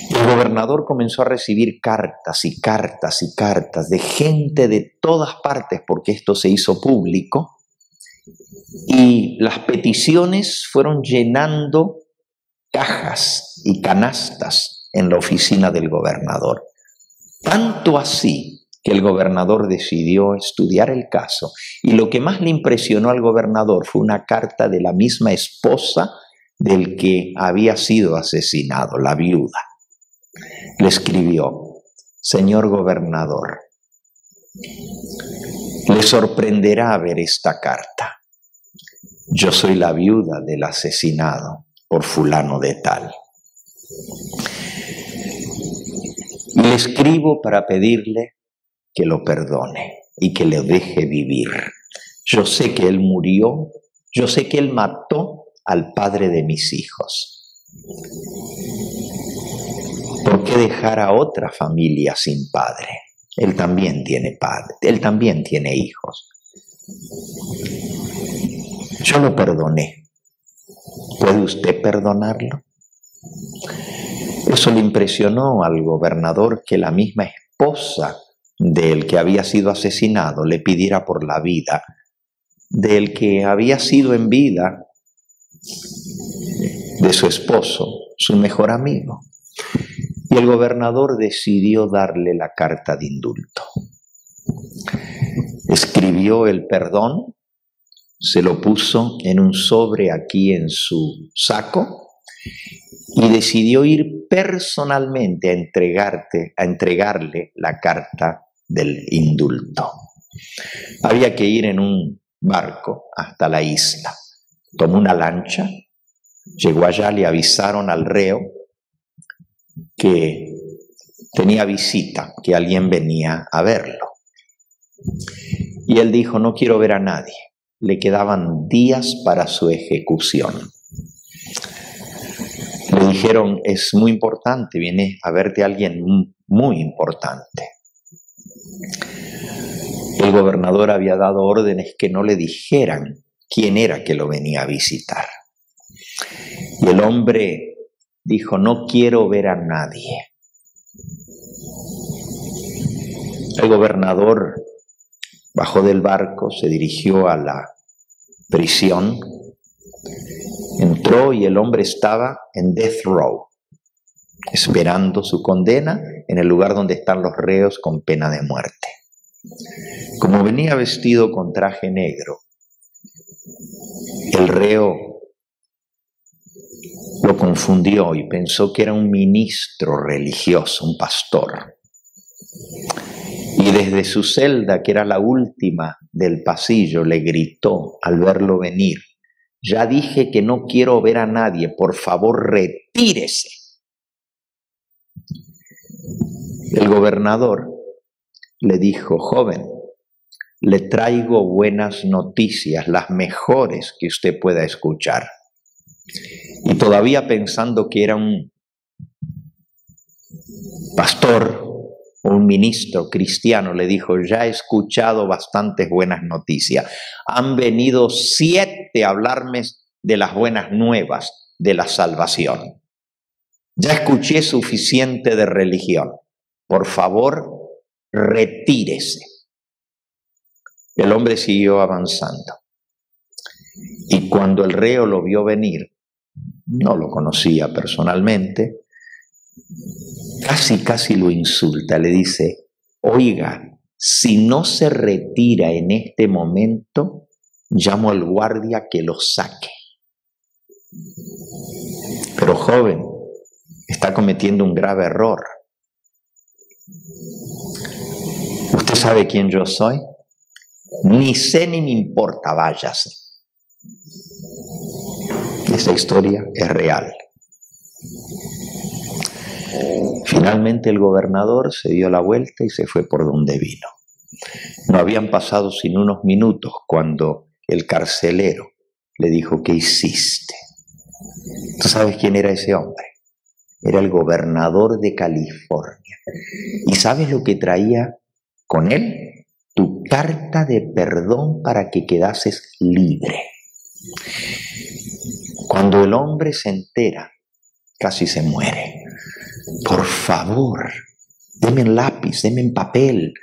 El gobernador comenzó a recibir cartas y cartas y cartas de gente de todas partes, porque esto se hizo público, y las peticiones fueron llenando cajas y canastas en la oficina del gobernador. Tanto así que el gobernador decidió estudiar el caso, y lo que más le impresionó al gobernador fue una carta de la misma esposa del que había sido asesinado, la viuda. Le escribió: señor gobernador, le sorprenderá ver esta carta. Yo soy la viuda del asesinado por fulano de tal. Y le escribo para pedirle que lo perdone y que le deje vivir. Yo sé que él murió, yo sé que él mató al padre de mis hijos. ¿Por qué dejar a otra familia sin padre? Él también tiene padre, él también tiene hijos. Yo lo perdoné. ¿Puede usted perdonarlo? Eso le impresionó al gobernador, que la misma esposa del que había sido asesinado le pidiera por la vida del que había sido en vida de su esposo, su mejor amigo. Y el gobernador decidió darle la carta de indulto. Escribió el perdón, se lo puso en un sobre aquí en su saco y decidió ir personalmente a entregarle la carta del indulto. Había que ir en un barco hasta la isla. Tomó una lancha, llegó allá, le avisaron al reo que tenía visita, que alguien venía a verlo. Y él dijo: no quiero ver a nadie. Le quedaban días para su ejecución. Le dijeron: es muy importante, viene a verte alguien muy importante. El gobernador había dado órdenes que no le dijeran quién era que lo venía a visitar. Y el hombre dijo: no quiero ver a nadie. El gobernador bajó del barco, se dirigió a la prisión, entró y el hombre estaba en death row, esperando su condena en el lugar donde están los reos con pena de muerte. Como venía vestido con traje negro, el reo lo confundió y pensó que era un ministro religioso, un pastor. Y desde su celda, que era la última del pasillo, le gritó al verlo venir: ya dije que no quiero ver a nadie, por favor retírese. El gobernador le dijo: joven, le traigo buenas noticias, las mejores que usted pueda escuchar. Y todavía pensando que era un pastor o un ministro cristiano, le dijo: ya he escuchado bastantes buenas noticias. Han venido 7 a hablarme de las buenas nuevas de la salvación. Ya escuché suficiente de religión. Por favor, retírese. El hombre siguió avanzando. Y cuando el reo lo vio venir, no lo conocía personalmente, casi lo insulta, le dice: oiga, si no se retira en este momento, llamo al guardia que lo saque. Pero joven, está cometiendo un grave error. ¿Usted sabe quién yo soy? Ni sé ni me importa, váyase. Esta historia es real. Finalmente el gobernador se dio la vuelta y se fue por donde vino. No habían pasado sino unos minutos cuando el carcelero le dijo: ¿qué hiciste? ¿Tú sabes quién era ese hombre? Era el gobernador de California. ¿Y sabes lo que traía con él? Tu carta de perdón para que quedases libre. Cuando el hombre se entera, casi se muere. Por favor, deme un lápiz, deme un papel.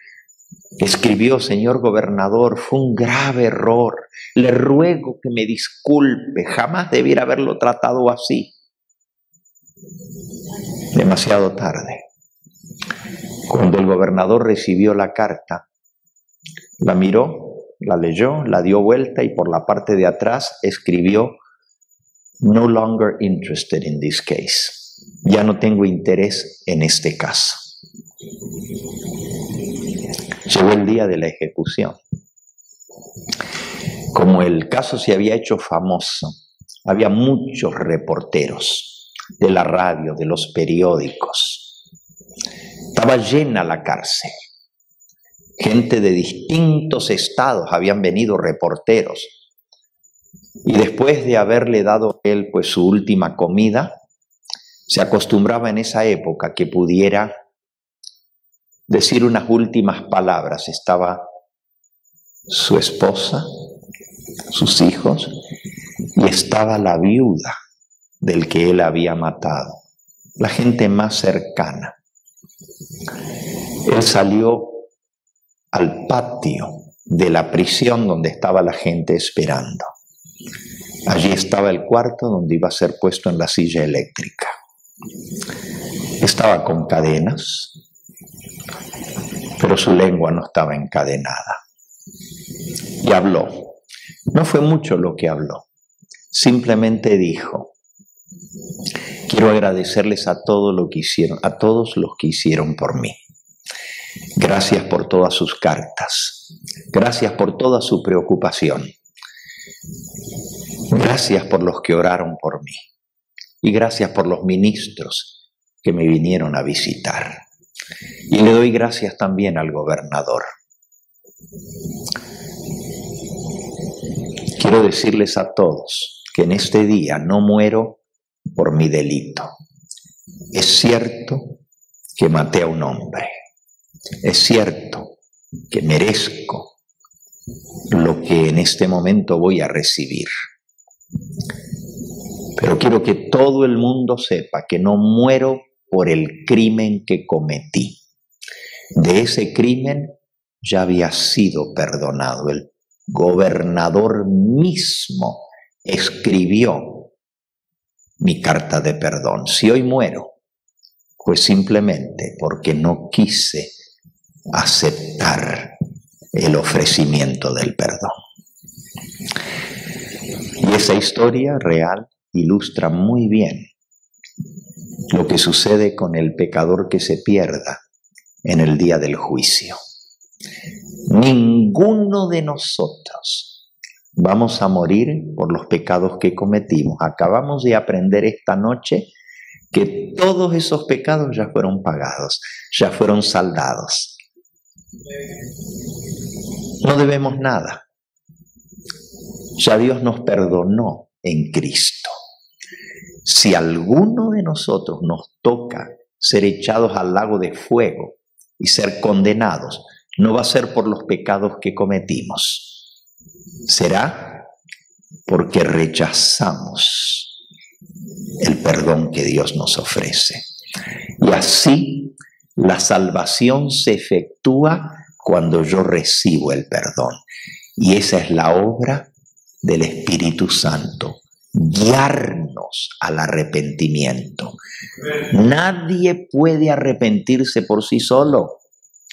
Escribió: señor gobernador, fue un grave error. Le ruego que me disculpe. Jamás debiera haberlo tratado así. Demasiado tarde. Cuando el gobernador recibió la carta, la miró, la leyó, la dio vuelta y por la parte de atrás escribió: no longer interested in this case. Ya no tengo interés en este caso. Llegó el día de la ejecución. Como el caso se había hecho famoso, había muchos reporteros de la radio, de los periódicos. Estaba llena la cárcel. Gente de distintos estados habían venido, reporteros. Y después de haberle dado a él pues su última comida, se acostumbraba en esa época que pudiera decir unas últimas palabras. Estaba su esposa, sus hijos, y estaba la viuda del que él había matado, la gente más cercana. Él salió al patio de la prisión donde estaba la gente esperando. Allí estaba el cuarto donde iba a ser puesto en la silla eléctrica. Estaba con cadenas, pero su lengua no estaba encadenada. Y habló. No fue mucho lo que habló. Simplemente dijo: quiero agradecerles a todos los que hicieron por mí. Gracias por todas sus cartas. Gracias por toda su preocupación. Gracias por los que oraron por mí. Y gracias por los ministros que me vinieron a visitar. Y le doy gracias también al gobernador. Quiero decirles a todos que en este día no muero por mi delito. Es cierto que maté a un hombre. Es cierto que merezco lo que en este momento voy a recibir. Pero quiero que todo el mundo sepa que no muero por el crimen que cometí. De ese crimen ya había sido perdonado. El gobernador mismo escribió mi carta de perdón. Si hoy muero, pues simplemente porque no quise aceptar el ofrecimiento del perdón. Y esa historia real ilustra muy bien lo que sucede con el pecador que se pierda en el día del juicio. Ninguno de nosotros vamos a morir por los pecados que cometimos. Acabamos de aprender esta noche que todos esos pecados ya fueron pagados, ya fueron saldados. No debemos nada. Ya Dios nos perdonó en Cristo. Si alguno de nosotros nos toca ser echados al lago de fuego y ser condenados, no va a ser por los pecados que cometimos. Será porque rechazamos el perdón que Dios nos ofrece. Y así la salvación se efectúa cuando yo recibo el perdón. Y esa es la obra del Espíritu Santo. Guiarnos al arrepentimiento. Nadie puede arrepentirse por sí solo.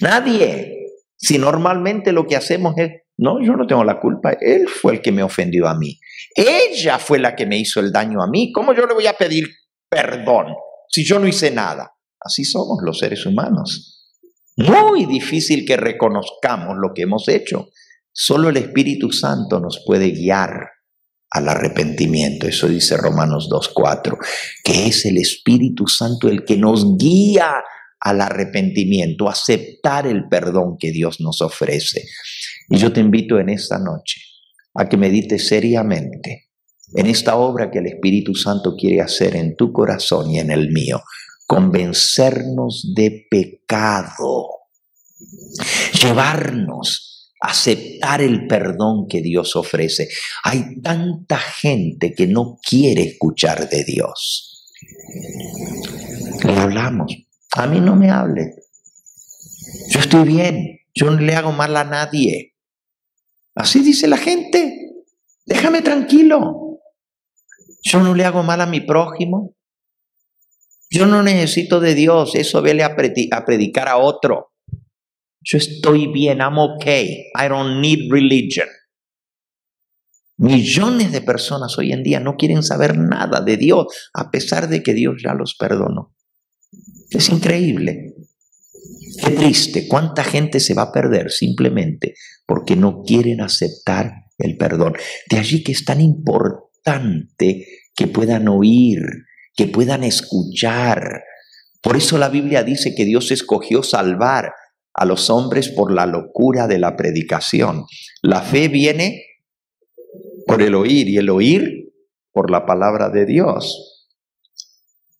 Nadie. Si normalmente lo que hacemos es: no, yo no tengo la culpa, él fue el que me ofendió a mí. Ella fue la que me hizo el daño a mí. ¿Cómo yo le voy a pedir perdón si yo no hice nada? Así somos los seres humanos. Muy difícil que reconozcamos lo que hemos hecho. Solo el Espíritu Santo nos puede guiar al arrepentimiento. Eso dice Romanos 2:4, que es el Espíritu Santo el que nos guía al arrepentimiento, a aceptar el perdón que Dios nos ofrece. Y yo te invito en esta noche a que medites seriamente en esta obra que el Espíritu Santo quiere hacer en tu corazón y en el mío, convencernos de pecado, llevarnos a aceptar el perdón que Dios ofrece. Hay tanta gente que no quiere escuchar de Dios. Le hablamos, a mí no me hable, yo estoy bien, yo no le hago mal a nadie. Así dice la gente, déjame tranquilo, yo no le hago mal a mi prójimo, yo no necesito de Dios, eso vele a predicar a otro. Yo estoy bien, I'm okay, I don't need religion. Millones de personas hoy en día no quieren saber nada de Dios, a pesar de que Dios ya los perdonó. Es increíble. Qué triste, cuánta gente se va a perder simplemente porque no quieren aceptar el perdón. De allí que es tan importante que puedan oír, que puedan escuchar. Por eso la Biblia dice que Dios escogió salvar a los hombres por la locura de la predicación. La fe viene por el oír y el oír por la palabra de Dios.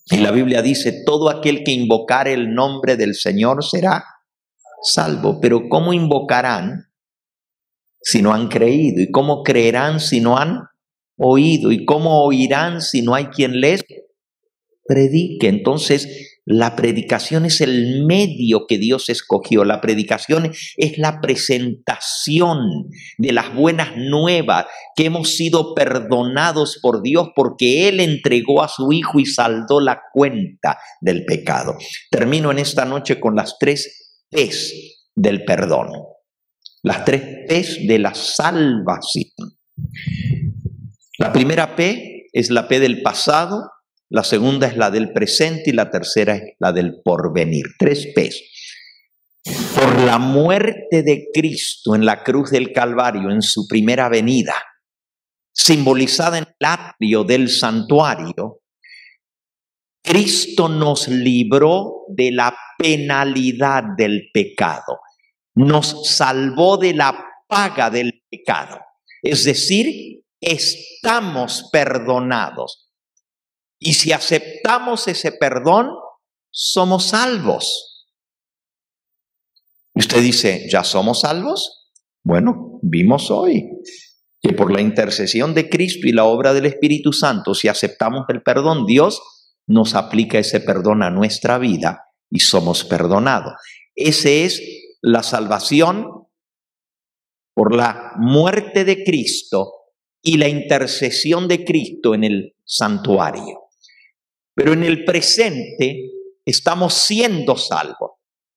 Y la Biblia dice, todo aquel que invocare el nombre del Señor será salvo. Pero ¿cómo invocarán si no han creído? ¿Y cómo creerán si no han oído? ¿Y cómo oirán si no hay quien les predique? Entonces, la predicación es el medio que Dios escogió. La predicación es la presentación de las buenas nuevas, que hemos sido perdonados por Dios porque Él entregó a su Hijo y saldó la cuenta del pecado. Termino en esta noche con las 3 P's del perdón. Las 3 P's de la salvación. La primera P es la P del pasado. La segunda es la del presente y la tercera es la del porvenir. 3 P's. Por la muerte de Cristo en la cruz del Calvario, en su primera venida, simbolizada en el atrio del santuario, Cristo nos libró de la penalidad del pecado. Nos salvó de la paga del pecado. Es decir, estamos perdonados. Y si aceptamos ese perdón, somos salvos. Y usted dice, ¿ya somos salvos? Bueno, vimos hoy que por la intercesión de Cristo y la obra del Espíritu Santo, si aceptamos el perdón, Dios nos aplica ese perdón a nuestra vida y somos perdonados. Esa es la salvación por la muerte de Cristo y la intercesión de Cristo en el santuario. Pero en el presente estamos siendo salvos.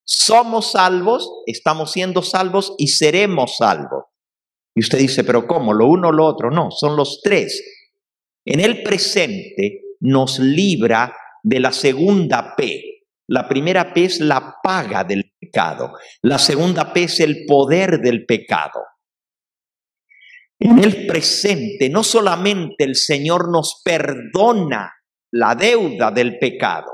Somos salvos, estamos siendo salvos y seremos salvos. Y usted dice, ¿pero cómo? ¿Lo uno o lo otro? No, son los 3. En el presente nos libra de la segunda P. La primera P es la paga del pecado. La segunda P es el poder del pecado. En el presente no solamente el Señor nos perdona la deuda del pecado,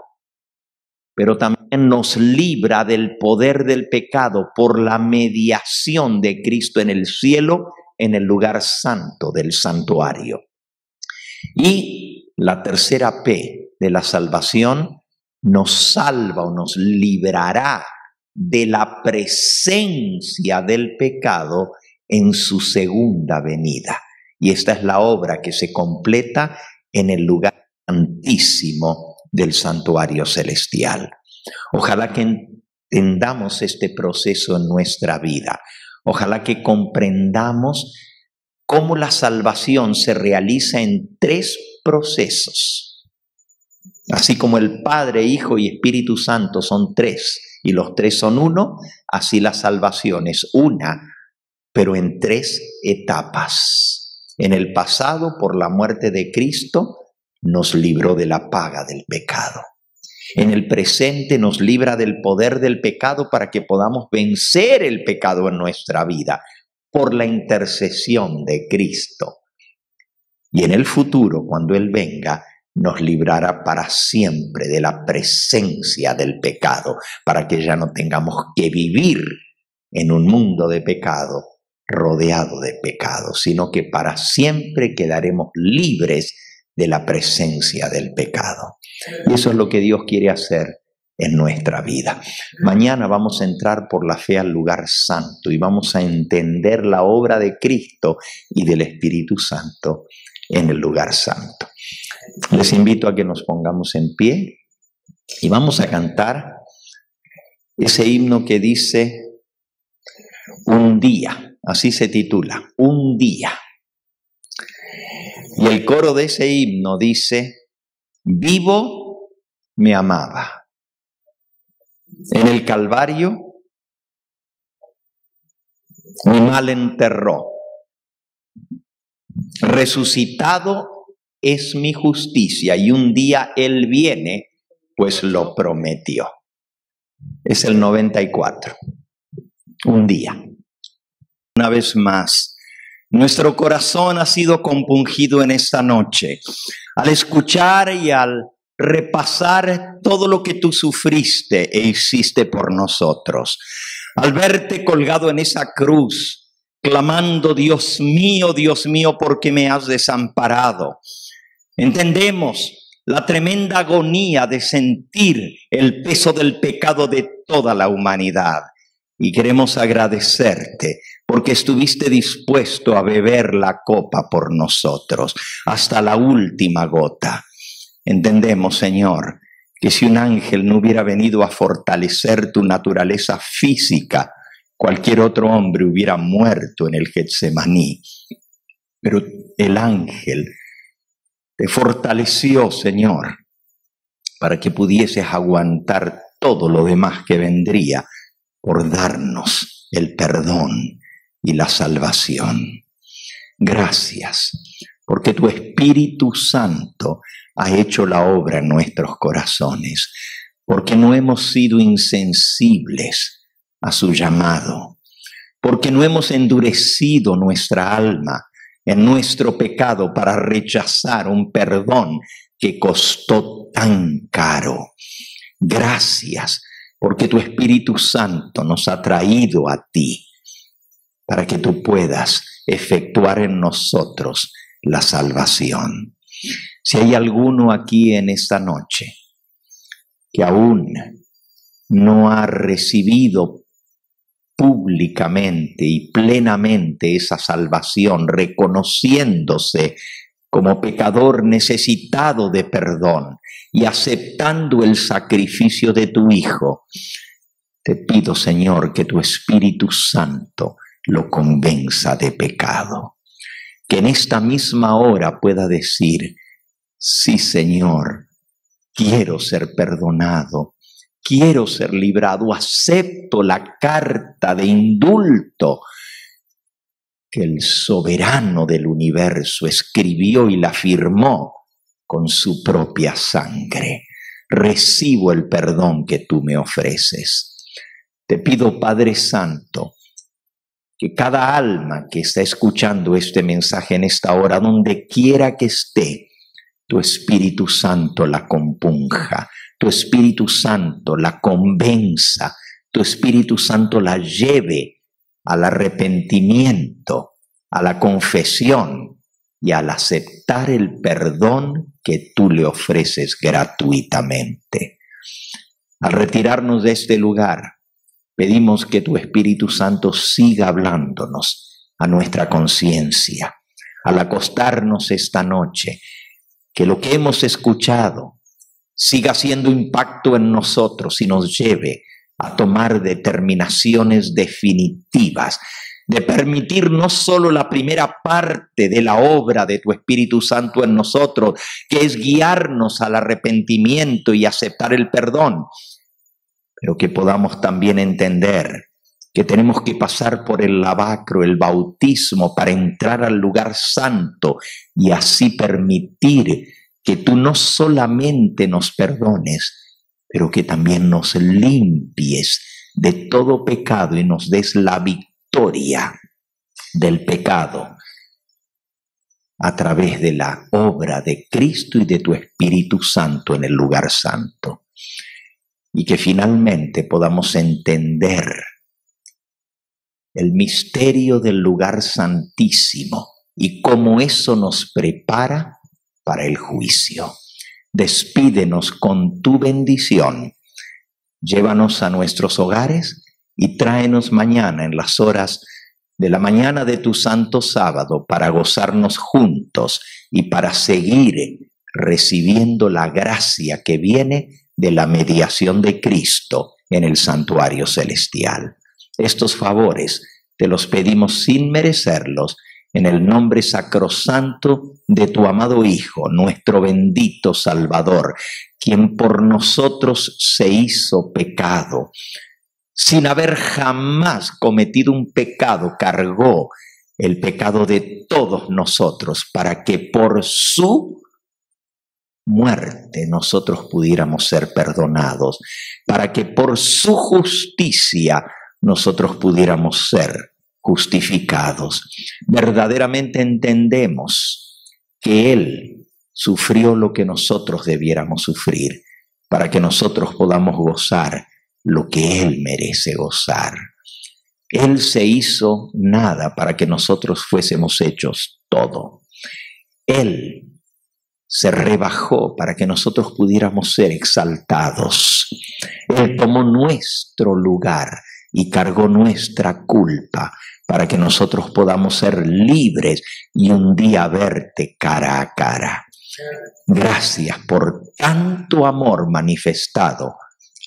pero también nos libra del poder del pecado por la mediación de Cristo en el cielo, en el lugar santo del santuario. Y la tercera P de la salvación nos salva o nos librará de la presencia del pecado en su segunda venida. Y esta es la obra que se completa en el lugar santísimo del santuario celestial. Ojalá que entendamos este proceso en nuestra vida. Ojalá que comprendamos cómo la salvación se realiza en 3 procesos. Así como el Padre, Hijo y Espíritu Santo son 3 y los 3 son 1, así la salvación es una, pero en 3 etapas. En el pasado, por la muerte de Cristo, nos libró de la paga del pecado. En el presente nos libra del poder del pecado para que podamos vencer el pecado en nuestra vida por la intercesión de Cristo. Y en el futuro, cuando Él venga, nos librará para siempre de la presencia del pecado, para que ya no tengamos que vivir en un mundo de pecado, rodeado de pecado, sino que para siempre quedaremos libres de la presencia del pecado. Y eso es lo que Dios quiere hacer en nuestra vida. Mañana vamos a entrar por la fe al lugar santo y vamos a entender la obra de Cristo y del Espíritu Santo en el lugar santo. Les invito a que nos pongamos en pie y vamos a cantar ese himno que dice Un día, así se titula, Un día. Y el coro de ese himno dice, vivo me amaba. En el Calvario mi mal enterró. Resucitado es mi justicia y un día Él viene, pues lo prometió. Es el 94. Un día. Una vez más, nuestro corazón ha sido compungido en esta noche al escuchar y al repasar todo lo que tú sufriste e hiciste por nosotros. Al verte colgado en esa cruz, clamando, Dios mío, ¿por qué me has desamparado? Entendemos la tremenda agonía de sentir el peso del pecado de toda la humanidad. Y queremos agradecerte porque estuviste dispuesto a beber la copa por nosotros hasta la última gota. Entendemos, Señor, que si un ángel no hubiera venido a fortalecer tu naturaleza física, cualquier otro hombre hubiera muerto en el Getsemaní. Pero el ángel te fortaleció, Señor, para que pudieses aguantar todo lo demás que vendría por darnos el perdón y la salvación. Gracias, porque tu Espíritu Santo ha hecho la obra en nuestros corazones, porque no hemos sido insensibles a su llamado, porque no hemos endurecido nuestra alma en nuestro pecado para rechazar un perdón que costó tan caro. Gracias, porque tu Espíritu Santo nos ha traído a ti para que tú puedas efectuar en nosotros la salvación. Si hay alguno aquí en esta noche que aún no ha recibido públicamente y plenamente esa salvación, reconociéndose como pecador necesitado de perdón y aceptando el sacrificio de tu Hijo, te pido, Señor, que tu Espíritu Santo lo convenza de pecado. Que en esta misma hora pueda decir, sí, Señor, quiero ser perdonado, quiero ser librado, acepto la carta de indulto que el soberano del universo escribió y la firmó con su propia sangre. Recibo el perdón que tú me ofreces. Te pido, Padre Santo, que cada alma que está escuchando este mensaje en esta hora, donde quiera que esté, tu Espíritu Santo la compunja, tu Espíritu Santo la convenza, tu Espíritu Santo la lleve al arrepentimiento, a la confesión y al aceptar el perdón que tú le ofreces gratuitamente. Al retirarnos de este lugar, pedimos que tu Espíritu Santo siga hablándonos a nuestra conciencia. Al acostarnos esta noche, que lo que hemos escuchado siga haciendo impacto en nosotros y nos lleve a tomar determinaciones definitivas, de permitir no solo la primera parte de la obra de tu Espíritu Santo en nosotros, que es guiarnos al arrepentimiento y aceptar el perdón, pero que podamos también entender que tenemos que pasar por el lavacro, el bautismo, para entrar al lugar santo y así permitir que tú no solamente nos perdones, pero que también nos limpies de todo pecado y nos des la victoria del pecado a través de la obra de Cristo y de tu Espíritu Santo en el lugar santo. Y que finalmente podamos entender el misterio del lugar santísimo y cómo eso nos prepara para el juicio. Despídenos con tu bendición. Llévanos a nuestros hogares y tráenos mañana en las horas de la mañana de tu santo sábado para gozarnos juntos y para seguir recibiendo la gracia que viene de la mediación de Cristo en el santuario celestial. Estos favores te los pedimos sin merecerlos, en el nombre sacrosanto de tu amado Hijo, nuestro bendito Salvador, quien por nosotros se hizo pecado. Sin haber jamás cometido un pecado, cargó el pecado de todos nosotros para que por su muerte nosotros pudiéramos ser perdonados, para que por su justicia nosotros pudiéramos ser justificados. Verdaderamente entendemos que Él sufrió lo que nosotros debiéramos sufrir para que nosotros podamos gozar lo que Él merece gozar. Él se hizo nada para que nosotros fuésemos hechos todo. Él se rebajó para que nosotros pudiéramos ser exaltados. Él tomó nuestro lugar y cargó nuestra culpa para que nosotros podamos ser libres y un día verte cara a cara. Gracias por tanto amor manifestado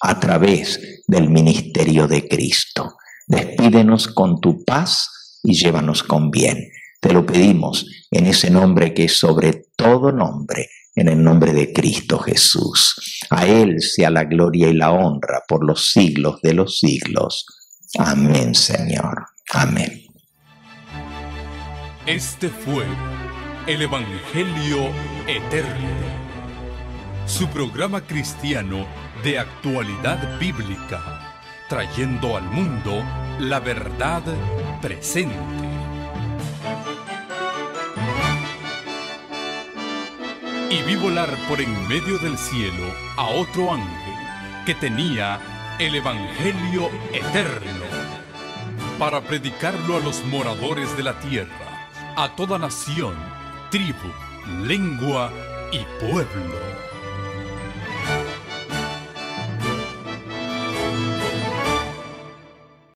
a través del ministerio de Cristo. Despídenos con tu paz y llévanos con bien. Te lo pedimos en ese nombre que es sobre todo nombre, en el nombre de Cristo Jesús. A Él sea la gloria y la honra por los siglos de los siglos. Amén, Señor. Amén. Este fue el Evangelio Eterno, su programa cristiano de actualidad bíblica, trayendo al mundo la verdad presente. Y vi volar por en medio del cielo a otro ángel que tenía el Evangelio Eterno para predicarlo a los moradores de la tierra, a toda nación, tribu, lengua y pueblo.